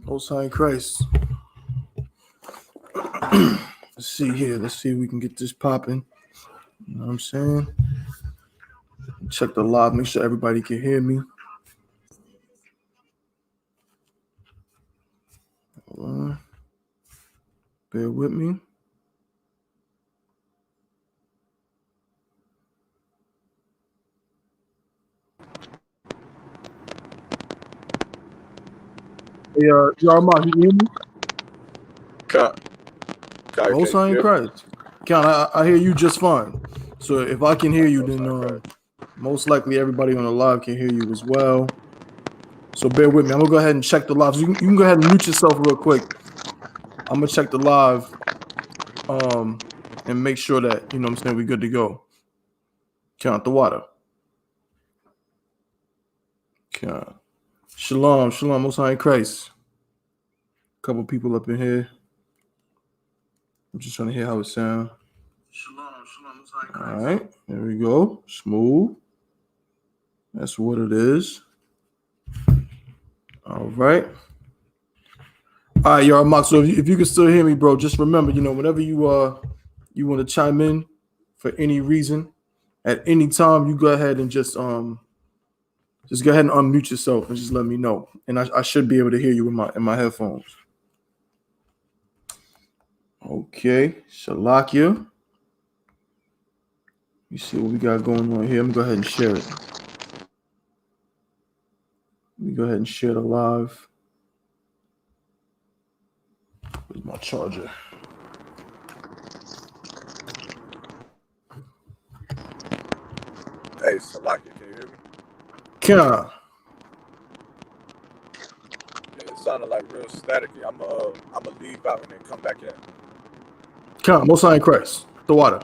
Most High in Christ. Let's see here. Let's see if we can get this popping. You know what I'm saying? Check the live. Make sure everybody can hear me. Hold on. Bear with me. Hey, Yarma, you hear me? Most High in Christ. Count, I hear you just fine. So if I can hear you, then most likely everybody on the live can hear you as well. So bear with me. I'm gonna go ahead and check the live. So you can go ahead and mute yourself real quick. I'm gonna check the live, and make sure that you know what I'm saying we're good to go. Count the water. Count. Shalom, Most High in Christ. A couple people up in here. I'm just trying to hear how it sounds. Shalom, Most High in Christ. All right, there we go. Smooth. That's what it is. All right. All right, y'all. Mark. So if you can still hear me, bro, just remember, whenever you want to chime in for any reason, at any time, you go ahead and just go ahead and unmute yourself and just let me know. And I should be able to hear you in my headphones. Okay, Shalakia. You see what we got going on here. I'm gonna go ahead and share it. Let me go ahead and share the live. Where's my charger? Hey, Salaki, can you hear me? Can I? Yeah, it sounded like real staticky. I'm gonna leave out and then come back in. Can I? Most High in Christ. The water.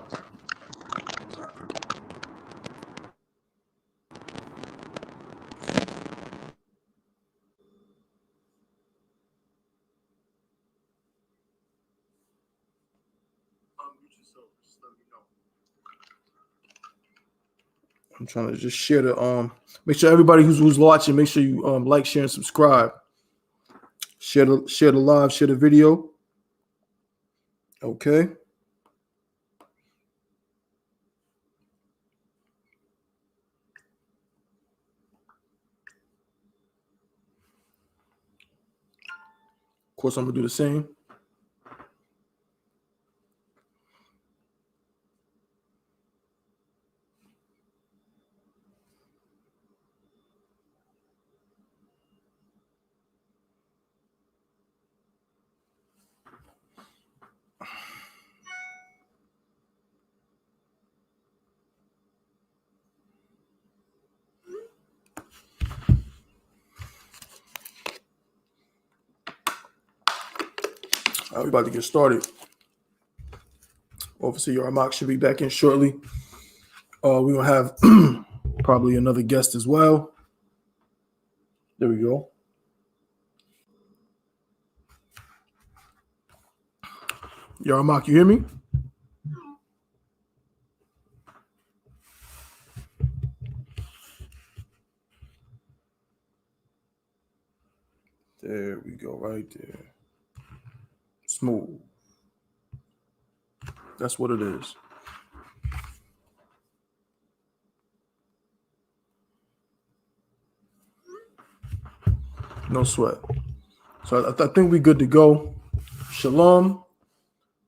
I'm trying to just share the make sure everybody who's watching, make sure you like, share, and subscribe. Share the live, share the video. Okay. Of course, I'm gonna do the same. We're about to get started. Officer Yarmak should be back in shortly. We're gonna have probably another guest as well. There we go. Yarmak, you hear me? There we go, right there. Smooth. That's what it is. No sweat. So I think we're good to go. Shalom.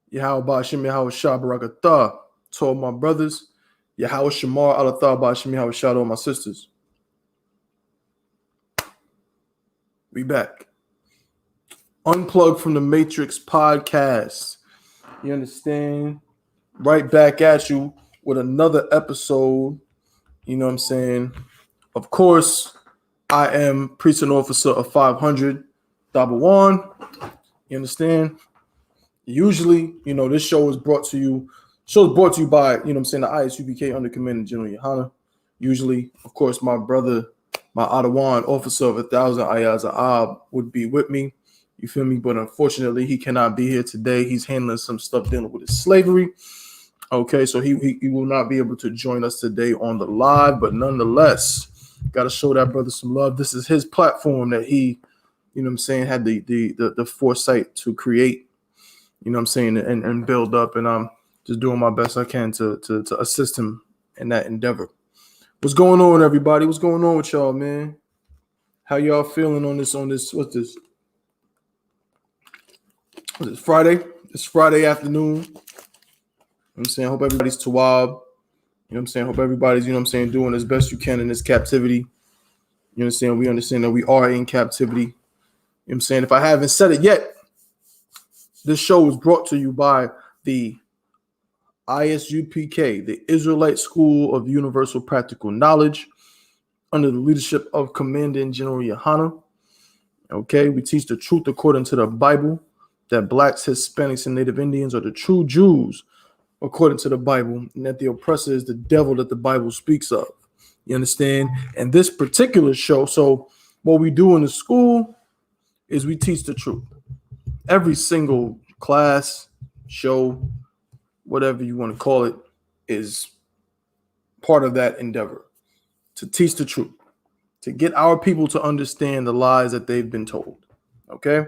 Yahweh Ba'ashem Yahweh Shah Barakatah. To all my brothers. Yahweh Shamar Alatah Ba'ashem Yahweh Shah to all my sisters. We back. Unplugged from the Matrix podcast. You understand? Right back at you with another episode. You know what I'm saying? Of course, I am priest and officer of 500, Dabawan. You understand? Usually, this show is brought to you Show is brought to you by, you know what I'm saying, the ISUBK under Commanding General Yohana. Usually, of course, my brother, my Adawan officer of 1,000 Ayaz Ab would be with me. You feel me? But unfortunately, he cannot be here today. He's handling some stuff dealing with his slavery. Okay, so he will not be able to join us today on the live, but nonetheless, got to show that brother some love. This is his platform that he, you know what I'm saying, had the foresight to create, you know what I'm saying, and build up. And I'm just doing my best I can to assist him in that endeavor. What's going on, everybody? What's going on with y'all, man? How y'all feeling on this? What's this? What's it, Friday? It's Friday afternoon. You know what I'm saying? I hope everybody's tawab. You know what I'm saying? I hope everybody's, you know what I'm saying, doing as best you can in this captivity. You understand? We understand that we are in captivity. You know what I'm saying? If I haven't said it yet, this show was brought to you by the ISUPK, the Israelite School of Universal Practical Knowledge, under the leadership of Commanding General Yohana. Okay, we teach the truth according to the Bible, that blacks, Hispanics, and Native Indians are the true Jews according to the Bible, and that the oppressor is the devil that the Bible speaks of. You understand? And this particular show, so what we do in the school is we teach the truth. Every single class, show, whatever you want to call it, is part of that endeavor, to teach the truth, to get our people to understand the lies that they've been told. Okay?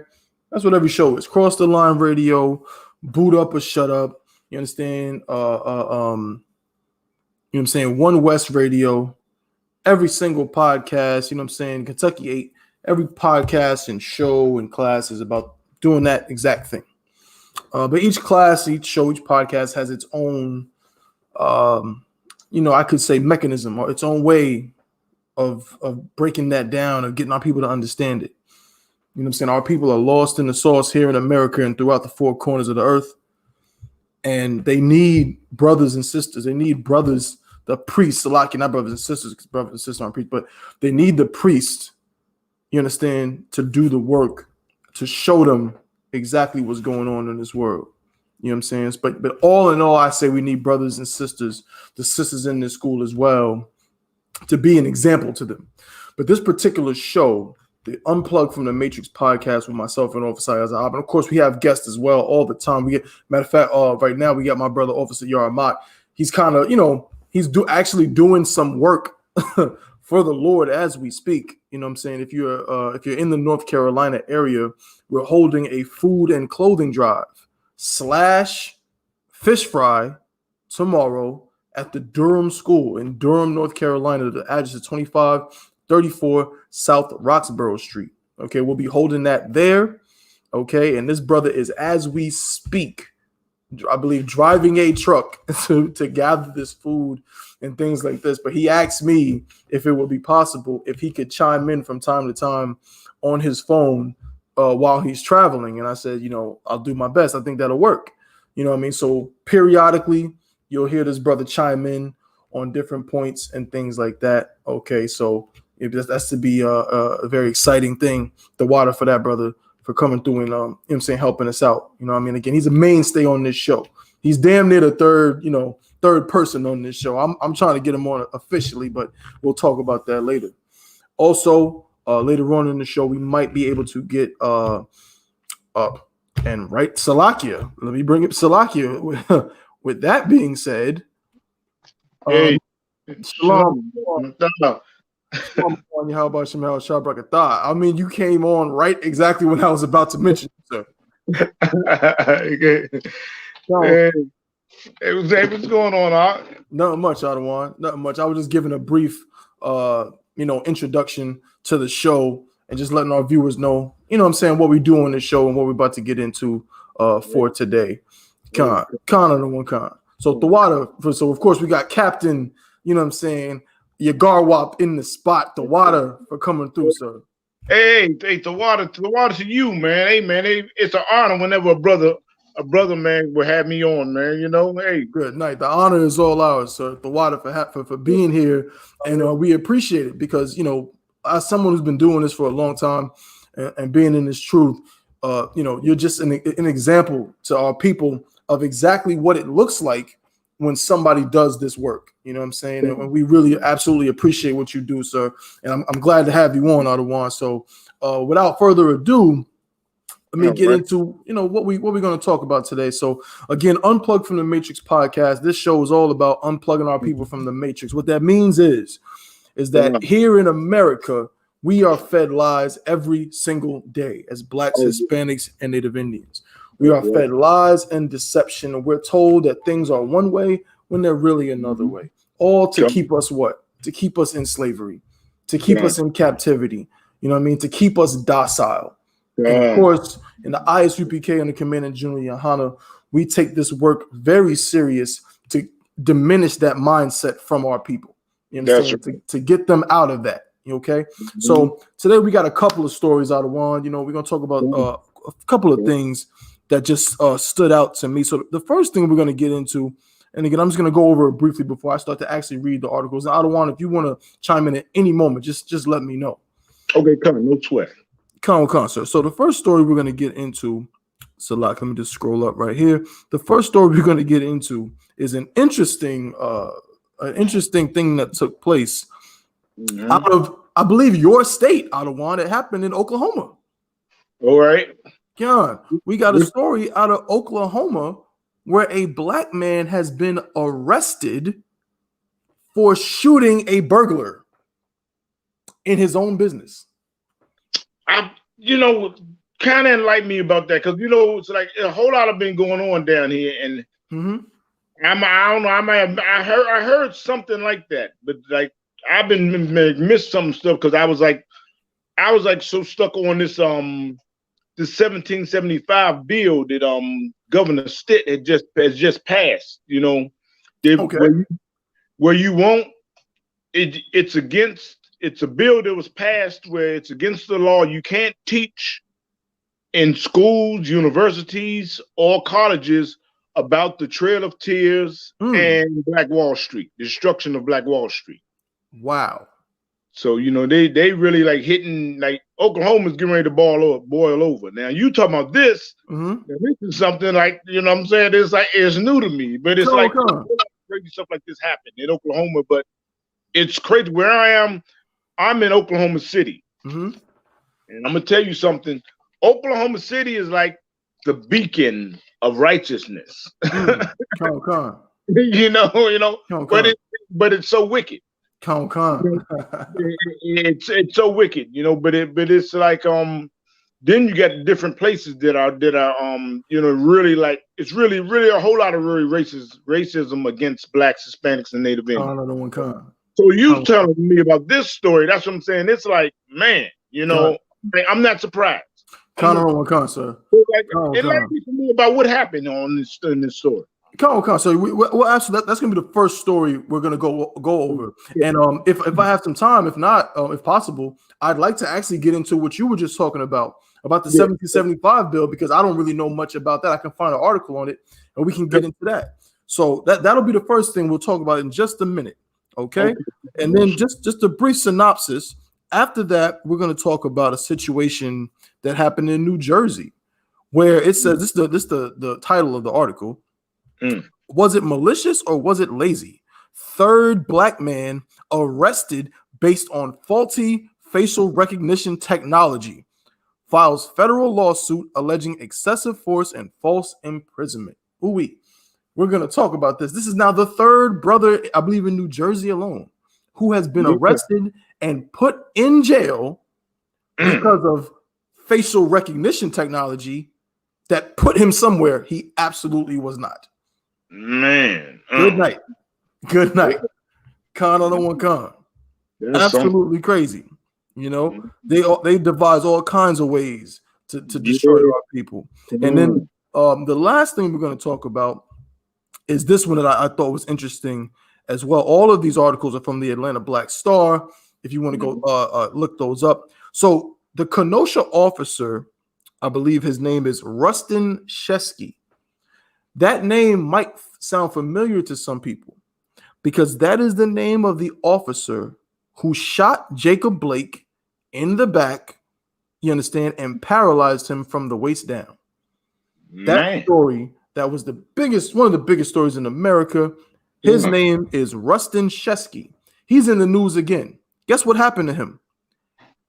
That's what every show is. Cross the Line Radio, Boot Up or Shut Up. You understand? You know what I'm saying? One West Radio, every single podcast, you know what I'm saying? Kentucky 8, every podcast and show and class is about doing that exact thing. But each class, each show, each podcast has its own, you know, I could say mechanism or its own way of breaking that down, of getting our people to understand it. You know what I'm saying? Our people are lost in the sauce here in America and throughout the four corners of the earth. And they need brothers and sisters. They need brothers, the priests, not brothers and sisters, because brothers and sisters aren't priests, but they need the priest, you understand, to do the work, to show them exactly what's going on in this world. You know what I'm saying? But all in all, I say we need brothers and sisters, the sisters in this school as well, to be an example to them. But this particular show, the Unplugged from the Matrix podcast with myself and Officer Azab, and of course we have guests as well all the time. We get, matter of fact, right now we got my brother Officer Yaramat. He's kind of, you know, he's actually doing some work for the Lord as we speak. You know what I'm saying? If you're in the North Carolina area, we're holding a food and clothing drive / fish fry tomorrow at the Durham School in Durham, North Carolina. The address is 2534 South Roxborough Street. Okay, we'll be holding that there. Okay, and this brother is, as we speak, I believe, driving a truck to gather this food and things like this. But he asked me if it would be possible if he could chime in from time to time on his phone while he's traveling. And I said, you know, I'll do my best. I think that'll work. You know what I mean? So periodically, you'll hear this brother chime in on different points and things like that. Okay, so if that's to be a very exciting thing, the water for that brother for coming through and you know what I'm saying, helping us out. You know what I mean? Again, he's a mainstay on this show. He's damn near the third person on this show. I'm trying to get him on officially, but we'll talk about that later. Also, later on in the show, we might be able to get up and right Salakia. Let me bring up Salakia. With that being said, hey, shalom. How about Shemal Shabrakatah? I mean, you came on right exactly when I was about to mention it, sir. Hey, what's going on, Art? Nothing much, Adawan. Nothing much. I was just giving a brief, introduction to the show and just letting our viewers know, you know what I'm saying, what we do on this show and what we're about to get into for today. Khan on the one Khan. So the water. So of course we got Captain, you know what I'm saying, Yagarwap in the spot. The water for coming through, sir. Hey, the water to you, man. Hey, man, it's an honor whenever a brother man will have me on, man. You know, hey, good night. The honor is all ours, sir. The water for being here, and we appreciate it because, you know, as someone who's been doing this for a long time and being in this truth, you know, you're just an example to our people of exactly what it looks like when somebody does this work. You know what I'm saying? And we really absolutely appreciate what you do, sir. And I'm glad to have you on, Adawan. So without further ado, let me get into what we're going to talk about today. So again, Unplugged from the Matrix podcast. This show is all about unplugging our people from the Matrix. What that means is that here in America, we are fed lies every single day as Blacks, Hispanics, and Native Indians. We are fed lies and deception, and we're told that things are one way when they're really another way. All to keep us what? To keep us in slavery, to keep us in captivity. You know what I mean? To keep us docile. And of course, in the ISUPK and the Command and General Yohana, we take this work very serious to diminish that mindset from our people. You know what I'm saying? To get them out of that. Okay. So today we got a couple of stories out of one. We're going to talk about a couple of things that just stood out to me. So the first thing we're going to get into, and again, I'm just going to go over it briefly before I start to actually read the articles. And Adawan, if you want to chime in at any moment, just let me know. Okay, come no sweat. Come, sir. So the first story we're going to get into, let me just scroll up right here. The first story we're going to get into is an interesting thing that took place out of, I believe, your state, Adawan. It happened in Oklahoma. All right. John, we got a story out of Oklahoma where a Black man has been arrested for shooting a burglar in his own business. Kind of enlighten me about that, because it's like a whole lot of been going on down here, and I don't know. I heard something like that, but like I've been missed some stuff because I was like so stuck on this 1775 bill that Governor Stitt has just passed. Where you won't. It's a bill that was passed where it's against the law. You can't teach in schools, universities, or colleges about the Trail of Tears and Black Wall Street, the destruction of Black Wall Street. Wow. So, they really like hitting, like Oklahoma's getting ready to boil over. Now, you talking about this, this is something like, what I'm saying? It's new to me, but it's crazy stuff like this happened in Oklahoma, but it's crazy. Where I am, I'm in Oklahoma City. And I'm going to tell you something. Oklahoma City is like the beacon of righteousness. But it's so wicked. It's so wicked, but it's like then you got different places that are really like it's really a whole lot of really racism against Blacks, Hispanics, and Native Indians. So you telling me about this story? That's what I'm saying. It's like, man, I'm not surprised. Sir. Enlighten me some more about what happened in this story. So well, actually, that's going to be the first story we're going to go over. And if I have some time, if not, if possible, I'd like to actually get into what you were just talking about the 1775 bill, because I don't really know much about that. I can find an article on it, and we can get into that. So that'll be the first thing we'll talk about in just a minute. Okay. And then just a brief synopsis. After that, we're going to talk about a situation that happened in New Jersey, where it says this is the title of the article. Was it malicious or was it lazy? Third Black man arrested based on faulty facial recognition technology files federal lawsuit alleging excessive force and false imprisonment. Ooh-wee. We're going to talk about this. This is now the third brother, I believe, in New Jersey alone, who has been arrested and put in jail because of facial recognition technology that put him somewhere he absolutely was not. Man. Good night. Con on the one con. Absolutely crazy. They devise all kinds of ways to destroy our people. And then the last thing we're going to talk about is this one that I thought was interesting as well. All of these articles are from the Atlanta Black Star, if you want to go look those up. So the Kenosha officer, I believe his name is Rustin Shesky. That name might sound familiar to some people because that is the name of the officer who shot Jacob Blake in the back, you understand, and paralyzed him from the waist down. That story, that was one of the biggest stories in America, His name is Rustin Shesky. He's in the news again. Guess what happened to him?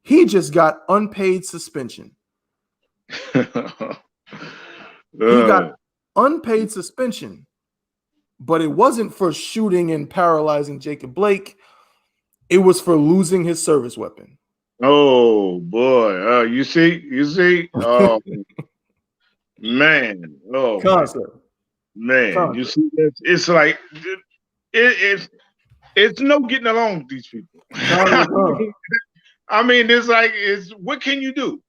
He just got unpaid suspension. He got unpaid suspension, but it wasn't for shooting and paralyzing Jacob Blake. It was for losing his service weapon. Oh boy! You see. Oh man! Oh Concept. man! Concept. You see, it's like it's no getting along with these people. I mean, it's what can you do?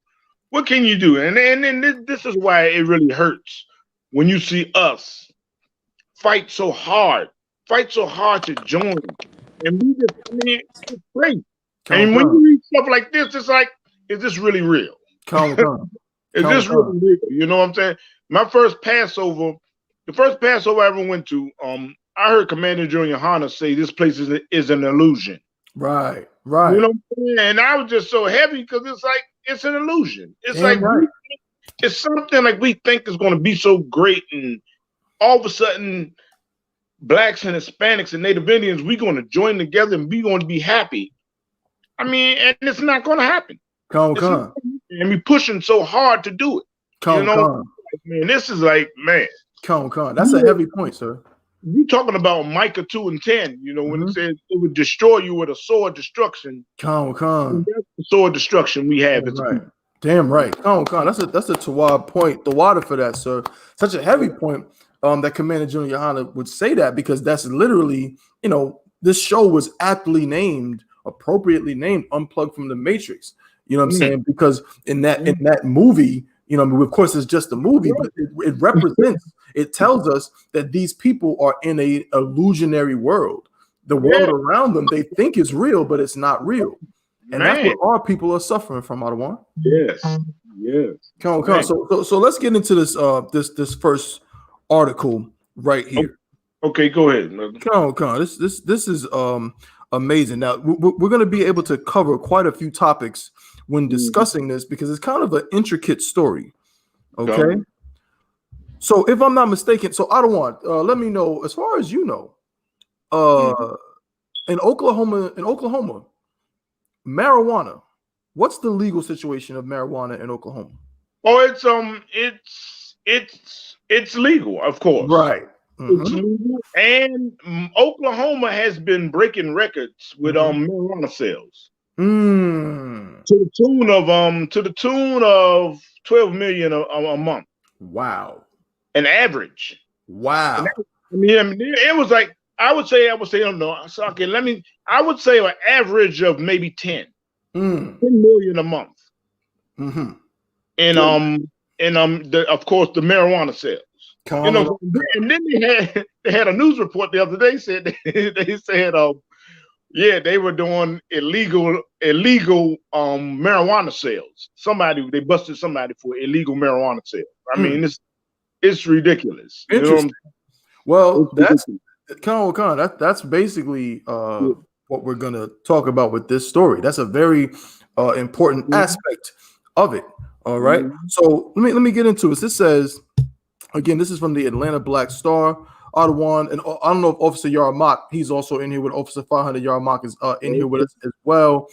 What can you do? And this is why it really hurts when you see us fight so hard to join, and we just, I mean, it's great. And when you read stuff like this, it's like, is this really real? Is this really real? You know what I'm saying? My first Passover, the first Passover I ever went to, I heard Commander Junior Hanna say this place is an illusion. Right. You know what I'm saying? And I was just so heavy because it's like, it's an illusion. It's like, it's something like we think is going to be so great, and all of a sudden, Blacks and Hispanics and Native Indians, we're going to join together and we're going to be happy. I mean, and it's not going to happen. And we're pushing so hard to do it. Man, this is like, man. That's a heavy point, sir. You talking about Micah 2:10, you know, when it says it would destroy you with a sword of destruction. That's the sword of destruction we have. Damn right. That's a Tawad point. The water for that, sir. Such a heavy point. That Commander Junior Hanna would say that, because that's literally, you know, this show was aptly named, appropriately named, Unplugged from the Matrix. You know what I'm saying? Because in that movie, you know, I mean, of course, it's just a movie, but it represents, it tells us that these people are in a illusionary world. The world around them, they think is real, but it's not real. And that's what our people are suffering from, Adawan. Yes. So let's get into this this first article right here. Okay, go ahead. This is amazing. Now we're going to be able to cover quite a few topics when discussing this, because it's kind of an intricate story. Okay. So if I'm not mistaken, so Adawan, let me know, as far as you know, in Oklahoma, marijuana. What's the legal situation of marijuana in Oklahoma? Oh, it's legal, of course. Right. It's legal, and Oklahoma has been breaking records with marijuana sales. To the tune of 12 million a month. Wow. An average. Wow. I mean, it was like, I would say, no, so, okay, I would say an average of maybe 10 million a month. And of course the marijuana sales. You know, and then they had a news report the other day said they said they were doing illegal marijuana sales. They busted somebody for illegal marijuana sales. I mean, it's ridiculous. Interesting. Well, that's that's basically what we're gonna talk about with this story. That's a very important aspect of it. All right. So let me get into it. This says, again, this is from the Atlanta Black Star. Adawan, and I don't know if Officer Yarmak, he's also in here with Officer 500 Yarmak is in here with us as well.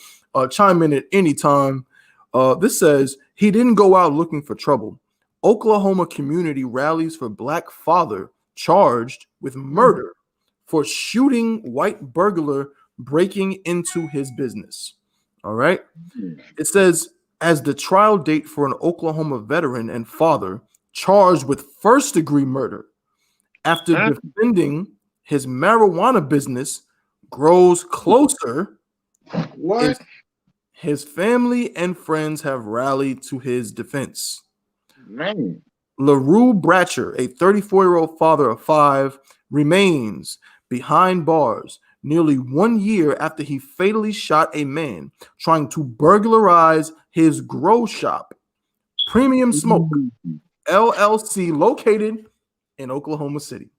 Chime in at any time. This says, he didn't go out looking for trouble. Oklahoma community rallies for Black father charged with murder for shooting white burglar breaking into his business. All right. It says, as the trial date for an Oklahoma veteran and father charged with first-degree murder after defending his marijuana business grows closer, his family and friends have rallied to his defense. LaRue Bratcher, a 34-year-old father of 5, remains behind bars nearly 1 year after he fatally shot a man trying to burglarize his grow shop, Premium Smoke LLC, located in Oklahoma City.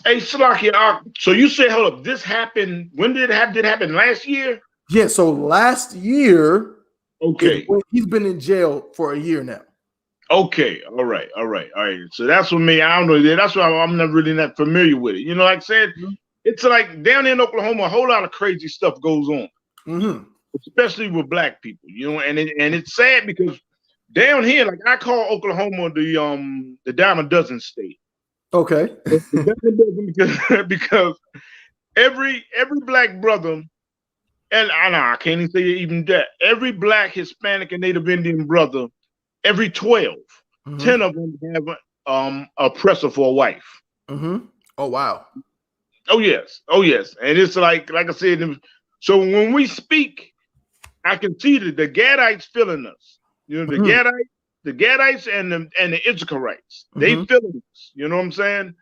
Hey, Salaki, so you say, hold up, this happened, when did it happen? Did it happen last year? Yeah, so last year. Okay. He's been in jail for a year now. Okay, all right. So that's what me, I don't know, that's why I'm not really not familiar with it. You know, like I said, it's like down in Oklahoma, a whole lot of crazy stuff goes on, especially with black people, you know, and it's sad because down here, like I call Oklahoma the dime a dozen state. Okay. because every black brother, and I can't even say even that, every black, Hispanic, and Native Indian brother, every 12, 10 of them have a oppressor for a wife. Oh wow. Oh yes. And it's like I said, so when we speak, I can see that the Gadites feeling us. You know, the Gadites and the Issacharites, they feeling us. You know what I'm saying?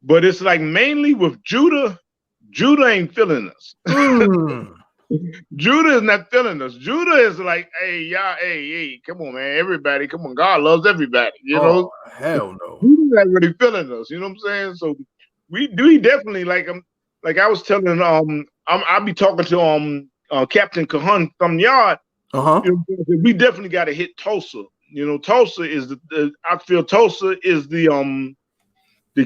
But it's like mainly with Judah ain't feeling us. Judah is not feeling us. Judah is like, hey, y'all, hey, come on, man, everybody, come on, God loves everybody. You know, hell no. Judah's not really feeling us. You know what I'm saying? So we definitely like I was telling I'll be talking to Captain Kahan from Yard. You know, we definitely got to hit Tulsa. You know, Tulsa is I feel Tulsa is the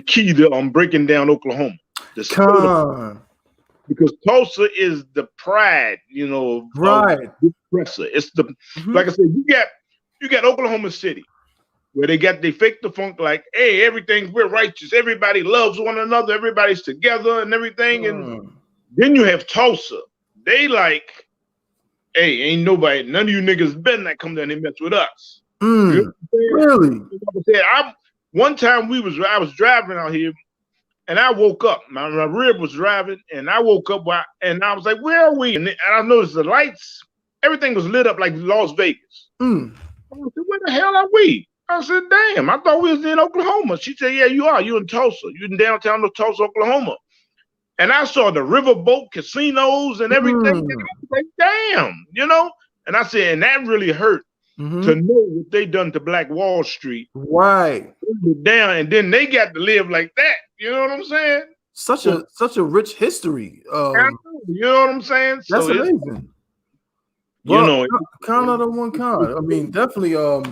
key to breaking down Oklahoma. Because Tulsa is the pride, you know, right. It's the like I said, you got Oklahoma City, where they fake the funk like, hey, we're righteous, everybody loves one another, everybody's together and everything. And then you have Tulsa. They like, hey, ain't none of you niggas better not come down and mess with us. You know really? One time I was driving out here. And I woke up. My rib was driving, and I woke up and I was like, "Where are we?" And I noticed the lights, everything was lit up like Las Vegas. I said, "Where the hell are we?" I said, "Damn, I thought we was in Oklahoma." She said, "Yeah, you are. You in Tulsa. You in downtown Tulsa, Oklahoma." And I saw the riverboat casinos and everything. And I was like, "Damn," you know. And I said, and that really hurt to know what they done to Black Wall Street. Right. Down, and then they got to live like that. You know what I'm saying? Such a rich history. You know what I'm saying? That's so amazing. Well, you know, count out of one kind. I mean, definitely. You know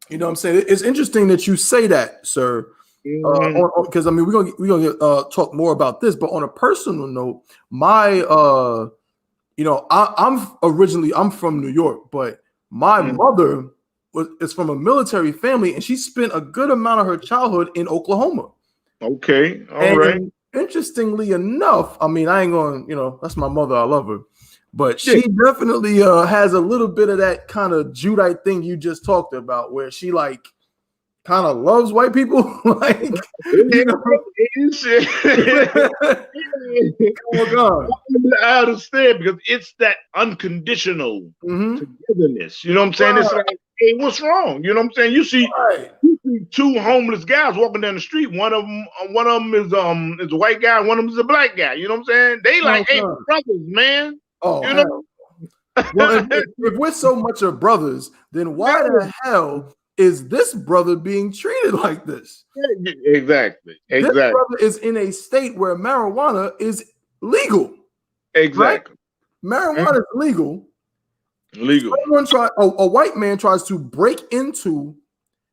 what I'm saying? It's interesting that you say that, sir. Because I mean, we're gonna talk more about this, but on a personal note, my you know, I'm from New York, but my mother is from a military family, and she spent a good amount of her childhood in Oklahoma. Okay, all right. Interestingly enough, I mean, I ain't going, you know, that's my mother, I love her, but she definitely has a little bit of that kind of Judite thing you just talked about, where she like kind of loves white people. Like, you know. Oh God. I understand, because it's that unconditional togetherness. You know what I'm saying? It's like, hey, what's wrong? You know what I'm saying? You see two homeless guys walking down the street. One of them is a white guy, one of them is a black guy. You know what I'm saying? They like, hey, brothers, man. Oh, you know? Well, if we're so much of brothers, then why the hell is this brother being treated like this? Exactly. This brother is in a state where marijuana is legal. Exactly. Right? Marijuana is legal. Legal. A white man tries to break into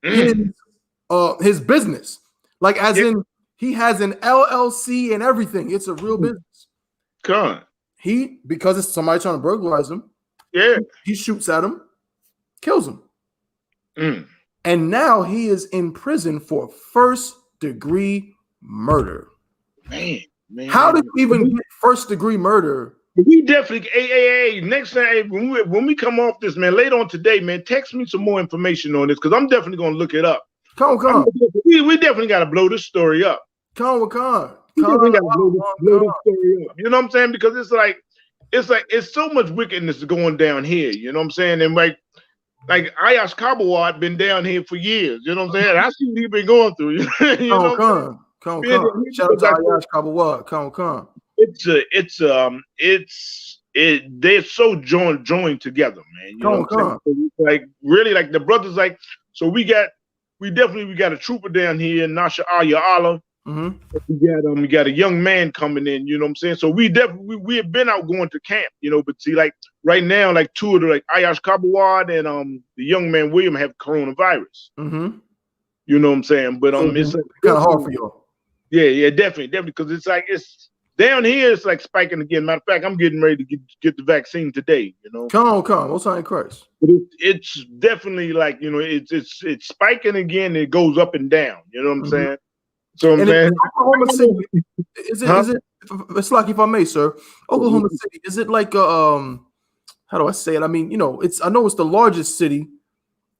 his business, like as in he has an LLC and everything. It's a real business. Because it's somebody trying to burglarize him. Yeah, he shoots at him, kills him, and now he is in prison for first-degree murder. Man, how did you even get first-degree murder? We definitely, hey, next time when we come off this, man, later on today, man, text me some more information on this, because I'm definitely gonna look it up. We definitely got to blow this story up. We definitely got to blow this story up. You know what I'm saying? Because it's so much wickedness going down here. You know what I'm saying? And like Ayash Kabawad been down here for years. You know what I'm saying? I see what he's been going through. You know Come. Shout out to Ayash Kabawad. Come. They're so joined together, man. You know what I'm saying? Like really, like the brothers, like, so we got a trooper down here in Nasha Allah. We got a young man coming in, you know what I'm saying? So we have been out going to camp, you know, but see, like right now, like two of the, like Ayash Kabawad and the young man William have coronavirus. You know what I'm saying? But it's like, kind of hard for y'all. Yeah, definitely, because it's like Down here, it's like spiking again. Matter of fact, I'm getting ready to get the vaccine today. You know, Come on, Most High in Christ. but it's definitely like, you know, it's spiking again. It goes up and down. You know what I'm saying? So I'm saying, Oklahoma City, is it? It's like, if I may, sir, Oklahoma City, is it like a how do I say it? I mean, you know, I know it's the largest city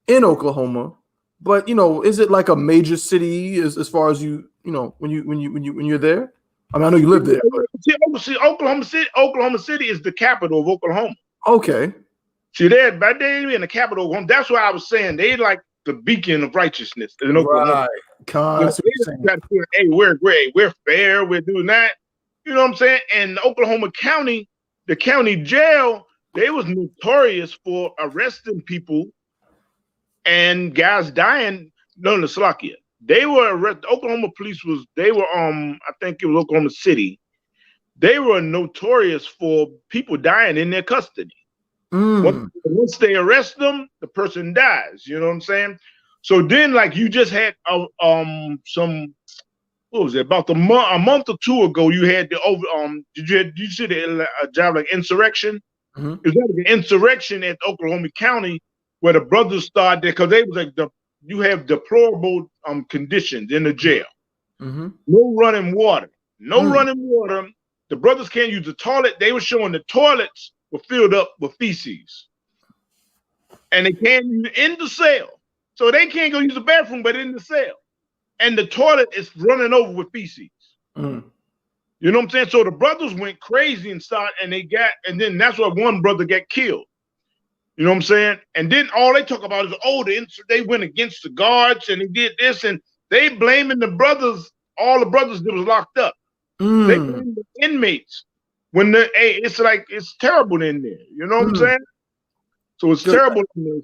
in Oklahoma, but you know, is it like a major city as far as you know when you're there? I mean, I know you live there. But... See, Oklahoma City is the capital of Oklahoma. Okay. See, they're in the capital of Oklahoma. That's why I was saying they like the beacon of righteousness in Oklahoma. Right. Hey, we're fair. We're doing that. You know what I'm saying? And Oklahoma County, the county jail, they was notorious for arresting people and guys dying. No, the Slovakia. They were Oklahoma police I think it was Oklahoma City. They were notorious for people dying in their custody. Once they arrest them, the person dies. You know what I'm saying? So then, like, you just had some, what was it, about a month or two ago, you had did you see the job like insurrection? It was like an insurrection at Oklahoma County where the brothers started there because they was like you have deplorable conditions in the jail. No running water. Running water. The brothers can't use the toilet. They were showing the toilets were filled up with feces. And they can't use in the cell. So they can't go use the bathroom, but in the cell. And the toilet is running over with feces. You know what I'm saying? So the brothers went crazy and then that's why one brother got killed. You know what I'm saying? And then all they talk about is, they went against the guards and they did this, and they blaming the brothers, all the brothers that was locked up. They blame the inmates when it's like, it's terrible in there. You know what I'm saying? So it's terrible in there.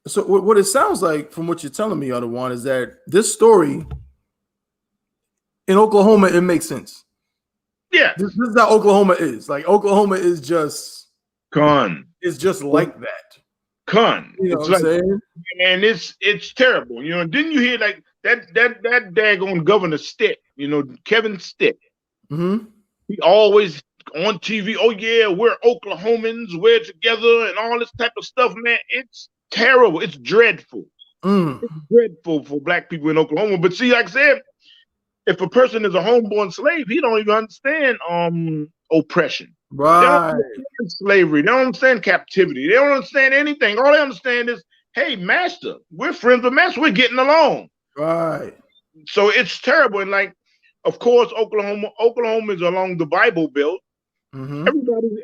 So what it sounds like from what you're telling me, other one, is that this story in Oklahoma, it makes sense. Yeah. This is how Oklahoma is. Like, Oklahoma is just It's just like that. You know what I'm saying? And it's terrible. You know, didn't you hear like that daggone Governor Stitt, you know, Kevin Stitt? He always on TV, oh yeah, we're Oklahomans, we're together and all this type of stuff, man. It's terrible. It's dreadful. It's dreadful for black people in Oklahoma. But see, like I said, if a person is a homeborn slave, he don't even understand oppression. Right. They don't understand slavery. They don't understand captivity. They don't understand anything. All they understand is, hey, master, we're friends with master. We're getting along. Right. So it's terrible. And like, of course, Oklahoma is along the Bible Belt.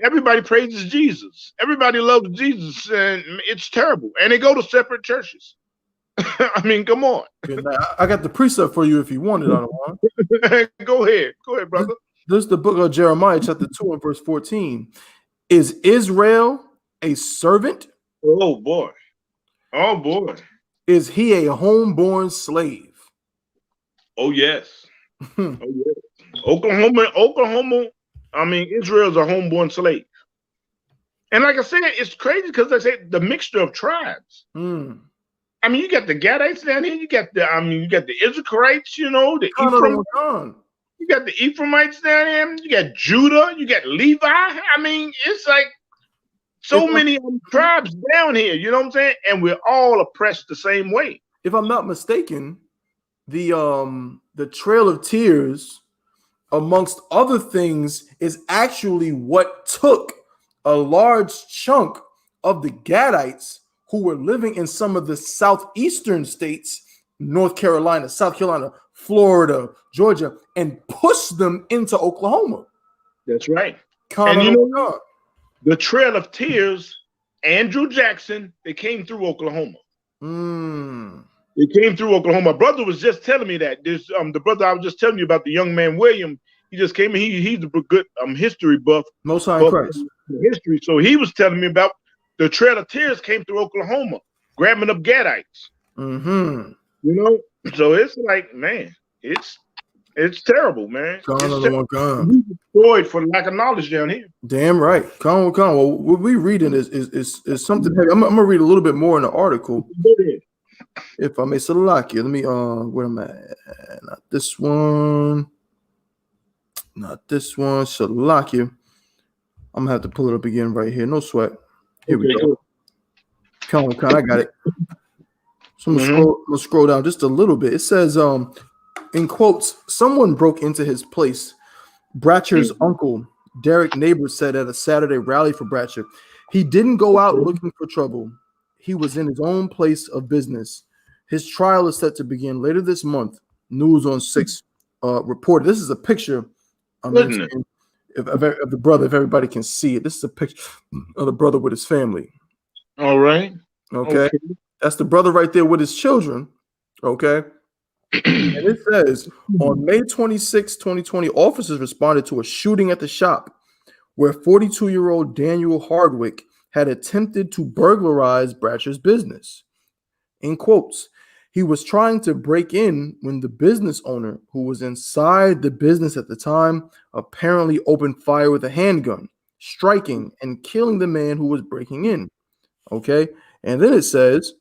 Everybody praises Jesus. Everybody loves Jesus, and it's terrible. And they go to separate churches. I mean, come on. I got the precept for you if you want it, I don't want. Go ahead, brother. This is the book of Jeremiah, chapter 2 and verse 14. Is Israel a servant? Oh boy. Is he a homeborn slave? Oh yes. Oh yes. Oklahoma. I mean, Israel's a homeborn slave. And like I said, it's crazy because I said the mixture of tribes. I mean, you got the Gadites down here. You got the Issacharites. You know, the Ephraim. You got the Ephraimites down here. You got Judah. You got Levi. I mean, it's like so many tribes down here. You know what I'm saying? And we're all oppressed the same way. If I'm not mistaken, the Trail of Tears, amongst other things, is actually what took a large chunk of the Gadites who were living in some of the southeastern states, North Carolina, South Carolina, Florida, Georgia, and pushed them into Oklahoma. That's right. And you know, the Trail of Tears, Andrew Jackson, they came through Oklahoma. They came through Oklahoma. My brother was just telling me that. This the brother I was just telling you about, the young man William. He just came in. He's a good history buff. Most High in Christ. History. So he was telling me about the Trail of Tears came through Oklahoma, grabbing up Gadites. You know, so it's like, man, it's terrible, man. We destroyed for lack of knowledge down here. Damn right. Come on. Well, what we reading is something heavy. I'm gonna read a little bit more in the article. If I may, Salakia. Let me where am I at? Not this one. Not this one. Shalakia. I'm gonna have to pull it up again right here. No sweat. Here we go. Come on, I got it. So I'm gonna scroll down just a little bit. It says, in quotes, someone broke into his place. Bratcher's uncle, Derek Neighbors, said at a Saturday rally for Bratcher, he didn't go out looking for trouble. He was in his own place of business. His trial is set to begin later this month. News on 6 reported. This is a picture of the brother, if everybody can see it. This is a picture of the brother with his family. All right. Okay. That's the brother right there with his children. Okay. And it says, on May 26, 2020, officers responded to a shooting at the shop where 42-year-old Daniel Hardwick had attempted to burglarize Bratcher's business. In quotes, he was trying to break in when the business owner, who was inside the business at the time, apparently opened fire with a handgun, striking and killing the man who was breaking in. Okay. And then it says,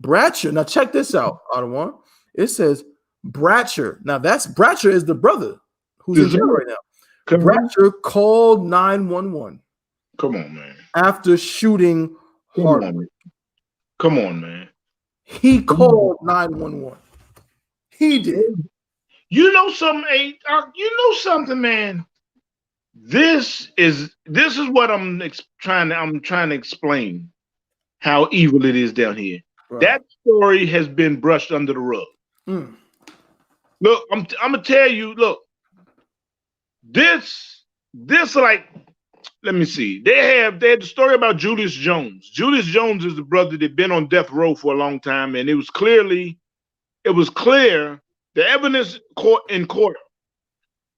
Bratcher. Now check this out, Ottawa. It says Bratcher. Now Bratcher is the brother who's in jail right now. Bratcher called 911. Come on, man. After shooting Hardwick. Come on, man. He called 911. He did. You know something, man. This is what I'm trying to explain how evil it is down here. Right. That story has been brushed under the rug. Look, I'm gonna tell you. Look, this like, let me see. They had the story about Julius Jones. Julius Jones is the brother that been on death row for a long time, and it was clear the evidence in court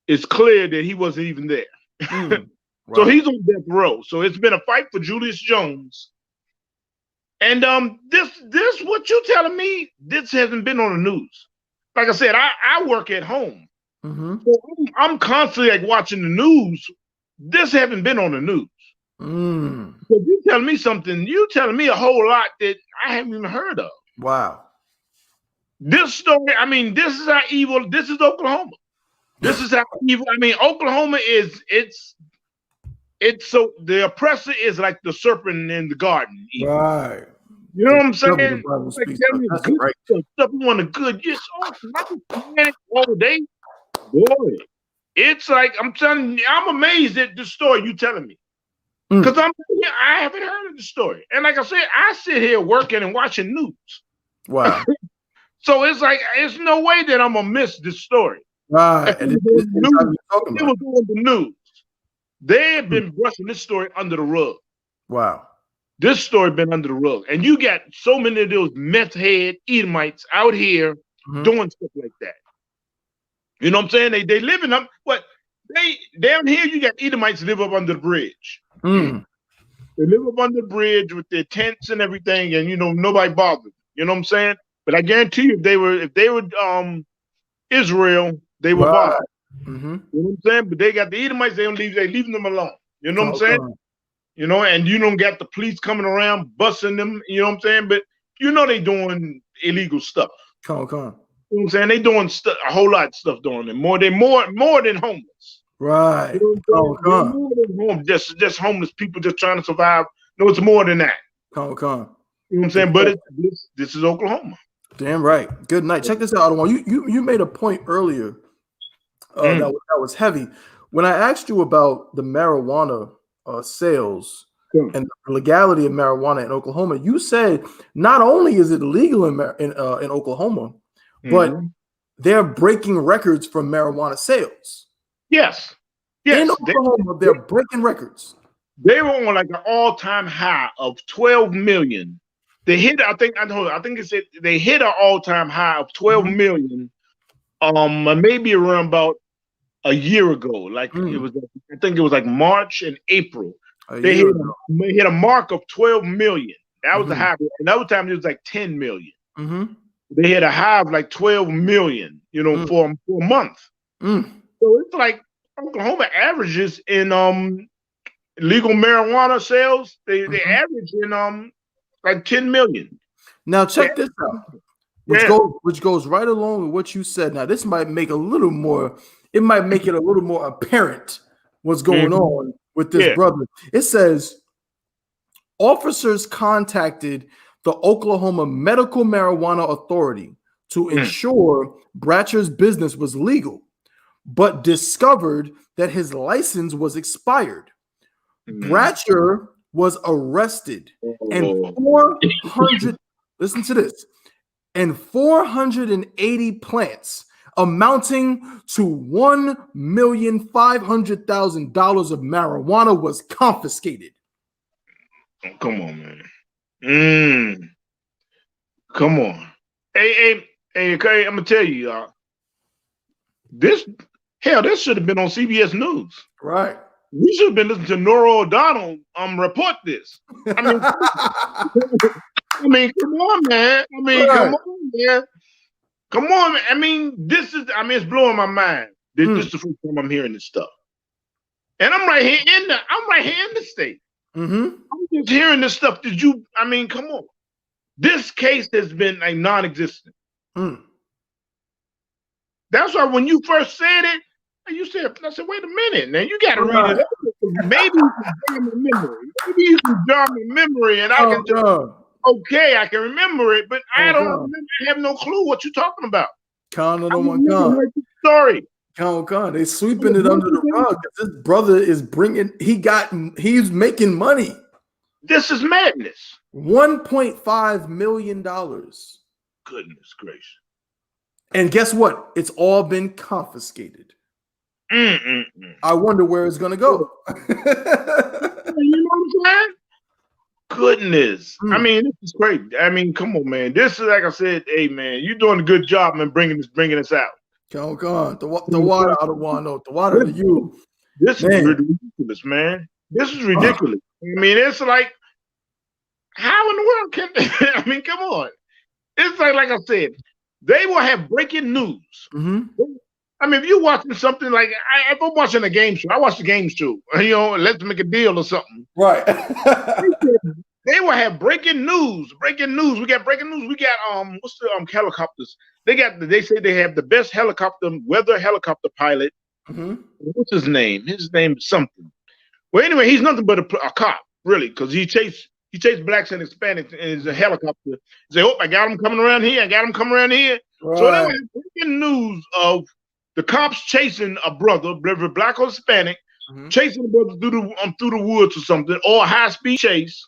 is clear that he wasn't even there. Right. So he's on death row. So it's been a fight for Julius Jones. And this what you telling me? This hasn't been on the news. Like I said, I work at home, so I'm constantly like watching the news. This haven't been on the news. So you telling me something? You telling me a whole lot that I haven't even heard of. Wow. This story. I mean, this is how evil. This is Oklahoma. This is how evil. I mean, Oklahoma is. It's so the oppressor is like the serpent in the garden. Evil. Right. You know what I'm saying? Like, good right. Stuff you want to good. Just all day. Boy, it's like I'm telling you, I'm amazed at the story you telling me. Because I haven't heard of the story. And like I said, I sit here working and watching news. Wow. So it's like it's no way that I'm gonna miss this story. Right. And it was on the news. They have been brushing this story under the rug. Wow. This story been under the rug. And you got so many of those meth head Edomites out here doing stuff like that. You know what I'm saying? They live in them. What they down here, you got Edomites live up under the bridge. They live up under the bridge with their tents and everything, and nobody bothered them. You know what I'm saying? But I guarantee you, if they were Israel, they were bothered. You know what I'm saying? But they got the Edomites, they leaving them alone. You know what I'm saying? And you don't got the police coming around busting them, you know what I'm saying? But they doing illegal stuff. You know what I'm saying? They doing a whole lot of stuff doing it. More than homeless. Right. You know more than homeless. Just homeless people just trying to survive. No, it's more than that. You know what I'm saying? But this is Oklahoma. Damn right. Good night. Check this out, Adwan. You made a point earlier that was heavy. When I asked you about the marijuana sales and the legality of marijuana in Oklahoma, you said not only is it legal in Oklahoma, but they're breaking records for marijuana sales. Yes. In Oklahoma, they're breaking records. They were on like an all-time high of 12 million. They hit, I think it said they hit an all-time high of 12 million. Maybe around about a year ago. Like it was, I think it was like March and April. They hit a mark of 12 million. That was the high. Another time it was like 10 million. They hit a high of like 12 million, for a month. So it's like Oklahoma averages in legal marijuana sales. They average in like 10 million. Now check this out, which goes right along with what you said. Now this might make a little more it might make it a little more apparent what's going on with this brother. It says officers contacted the Oklahoma Medical Marijuana Authority to ensure Bratcher's business was legal, but discovered that his license was expired. Bratcher was arrested and 400, listen to this, and 480 plants amounting to $1,500,000 of marijuana was confiscated. Oh, come on, man. Come on. Hey, okay, I'm gonna tell you, y'all. This should have been on CBS News. Right. We should have been listening to Nora O'Donnell report this. I mean, come on, man. Come on, man. Come on, man. I mean, it's blowing my mind. This is the first time I'm hearing this stuff. And I'm right here in the state. I'm just hearing this stuff. Come on. This case has been like non-existent. That's why when you first said it, I said, wait a minute, now you got to read it. Maybe you can jog my memory. Maybe you can jog my memory, and I can I can remember it, but I don't remember. I have no clue what you're talking about. Con on my God. Sorry. Con. They sweeping it under the rug. This brother is he's making money. This is madness. $1.5 million. Goodness gracious. And guess what? It's all been confiscated. I wonder where it's going to go. You know what I'm saying? Goodness. This is crazy. Come on, man. This is, like I said, hey, man, you're doing a good job, man, bringing this out. Come on. The water out of Wano. The water to you. This is ridiculous, man. This is ridiculous. It's like, how in the world can come on. It's like I said, they will have breaking news. If you're watching something like, if I'm watching a game show, I watch the game show, let's make a deal or something. Right. They will have breaking news. We got breaking news. We got, what's the helicopters? They say they have the best weather helicopter pilot. What's his name? His name is something. Well, anyway, he's nothing but a cop, really, because he chased blacks and Hispanics in his helicopter. He said, I got him coming around here. Right. So they have breaking news of the cops chasing a brother, whether black or Hispanic, chasing a brother through the woods or something, or a high-speed chase,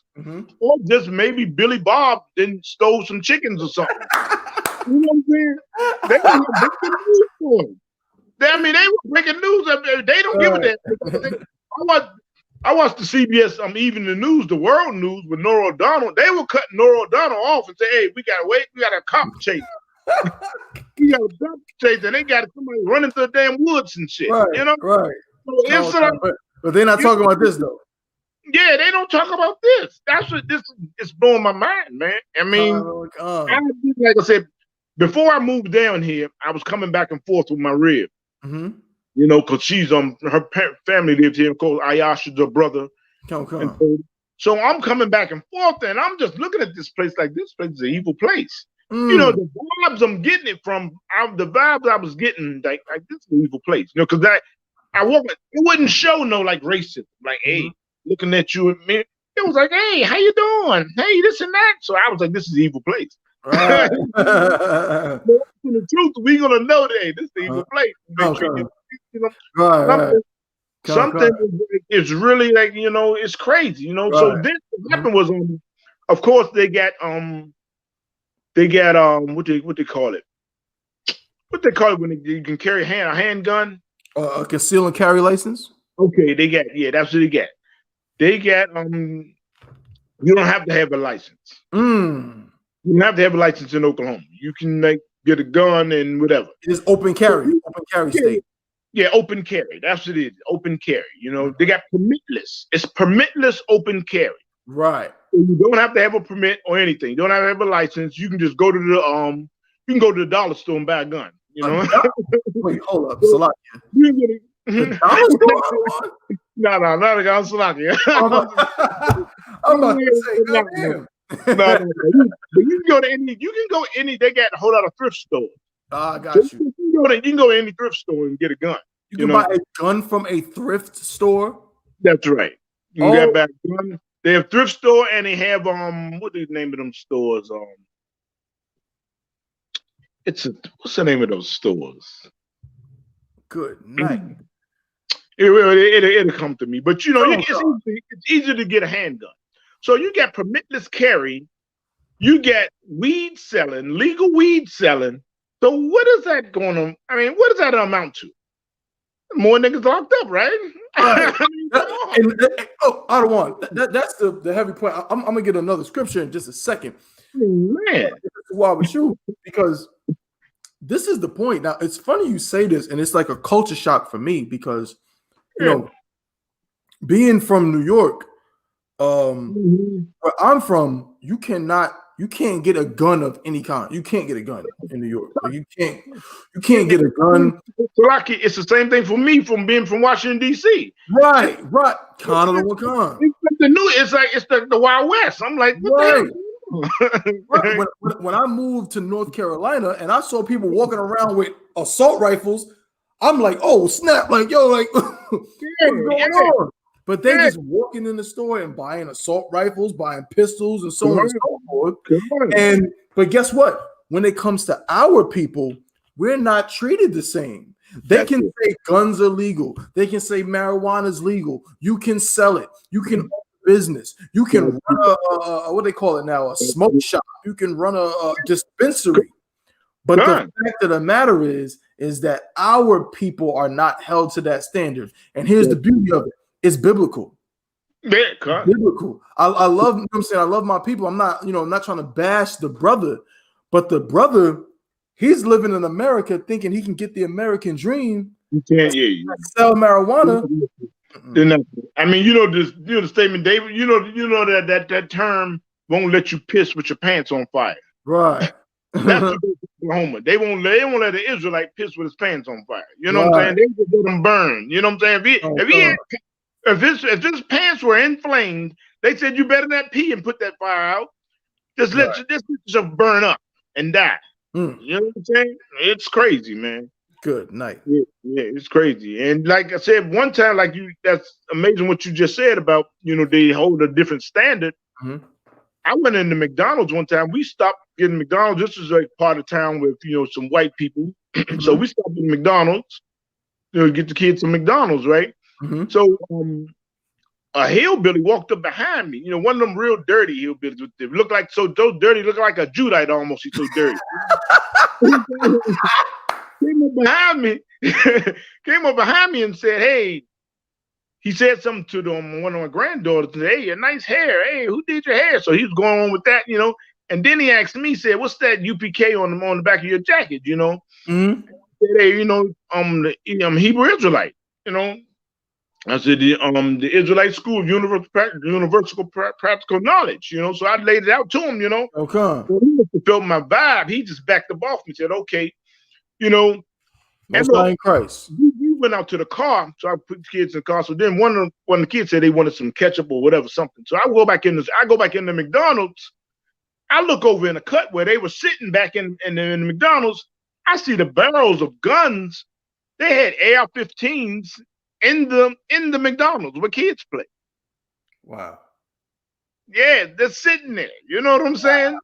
or just maybe Billy Bob then stole some chickens or something. You know what I'm saying? They were breaking news for him. They were breaking news. They don't give a damn. I watched the CBS, even the news, the world news with Nora O'Donnell. They were cutting Nora O'Donnell off and say, hey, we got to wait. We got a cop chase. We got a cop chase, and they got somebody running through the damn woods and shit. Right, Right. So but they're not talking about this, though. Yeah, they don't talk about this. That's what this is blowing my mind, man. Like I said, before I moved down here, I was coming back and forth with my rib. Because she's her family lives here. Of course, Ayasha's her brother. So I'm coming back and forth, and I'm just looking at this place like this place is an evil place. The vibes I'm getting it from, the vibes I was getting, like this is an evil place. Because it wouldn't show no like racism, like hey, looking at you and me. It was like, hey, how you doing? Hey, this and that. So I was like, this is an evil place. Right. The truth, we're gonna know that hey, this is an evil place. Something is really like it's crazy. So this happened was of course they got what they call it? What they call it when you can carry a handgun? A conceal and carry license. Okay, that's what they got. They got you don't have to have a license. You don't have to have a license in Oklahoma. You can get a gun and whatever. It's open carry state. Yeah, open carry. That's what it is. Open carry. They got permitless. It's permitless open carry. Right. So you don't have to have a permit or anything. You don't have to have a license. You can just go to the dollar store and buy a gun. Wait, hold up, Salakia. The dollar store? No, not a gun, Salakia. I'm about to say, goddamn. No. But you can go any. They got a whole lot of thrift stores. I got you. You can go to any thrift store and get a gun. You can buy a gun from a thrift store. That's right. You can get back gun. They have thrift store and they have what is the name of them stores? What's the name of those stores? Good night. It'll come to me. But it's easy to get a handgun. So you get permitless carry, you get weed selling, legal weed selling. So what is that going on? I mean, what does that amount to? More niggas locked up, right? Right. I don't want that's the heavy point. I'm gonna get another scripture in just a second. Man, why with you? Because this is the point. Now it's funny you say this, and it's like a culture shock for me because being from New York, where I'm from, you can't get a gun of any kind. You can't get a gun in New York. Like you can't get a gun. Rocky, it's the same thing for me from being from Washington D.C. Right. Kind of the con. It's the Wild West. I'm like, what the hell? Right. When I moved to North Carolina and I saw people walking around with assault rifles, I'm like, oh snap! Like yo, like what's going on? But they just walking in the store and buying assault rifles, buying pistols, and so on and so forth. But guess what? When it comes to our people, we're not treated the same. They can say guns are legal. They can say marijuana is legal. You can sell it. You can own a business. You can run a what they call it now, a smoke shop. You can run a dispensary. But the fact of the matter is that our people are not held to that standard. And here's the beauty of it. It's biblical. Biblical. I love, you know what I'm saying? I love my people. I'm not trying to bash the brother, but the brother, he's living in America thinking he can get the American dream. You can't sell marijuana. I mean, the statement, David, that term won't let you piss with your pants on fire. Right. That's Oklahoma. They won't let the Israelite piss with his pants on fire. You know what I'm saying? They just let them burn. You know what I'm saying? If his pants were inflamed, they said you better not pee and put that fire out. Just let this stuff burn up and die. You know what I'm saying? It's crazy, man. Good night. Yeah, it's crazy. And like I said, one time, that's amazing what you just said about, they hold a different standard. I went into McDonald's one time. We stopped getting McDonald's. This is like part of town with, some white people. So we stopped getting McDonald's, get the kids some McDonald's, right? So a hillbilly walked up behind me. One of them real dirty hillbillies. They look like so dirty, look like a Judite almost. He's so dirty. Came up behind me and said, "Hey," he said something to one of my granddaughters. Hey, your nice hair. Hey, who did your hair? So he was going on with that, And then he asked me, he said, "What's that UPK on the back of your jacket?" I said, "Hey, I'm Hebrew Israelite." I said the Israelite School of Universal Practical Knowledge, so I laid it out to him, Okay. So he felt my vibe. He just backed up off and said, okay, And look, in Christ. We went out to the car, so I put the kids in the car. So then one of the kids said they wanted some ketchup or whatever, something. So I go back in the McDonald's. I look over in the cut where they were sitting back in the McDonald's. I see the barrels of guns. They had AR-15s. In the McDonald's where kids play. Wow. Yeah, they're sitting there. You know what I'm saying?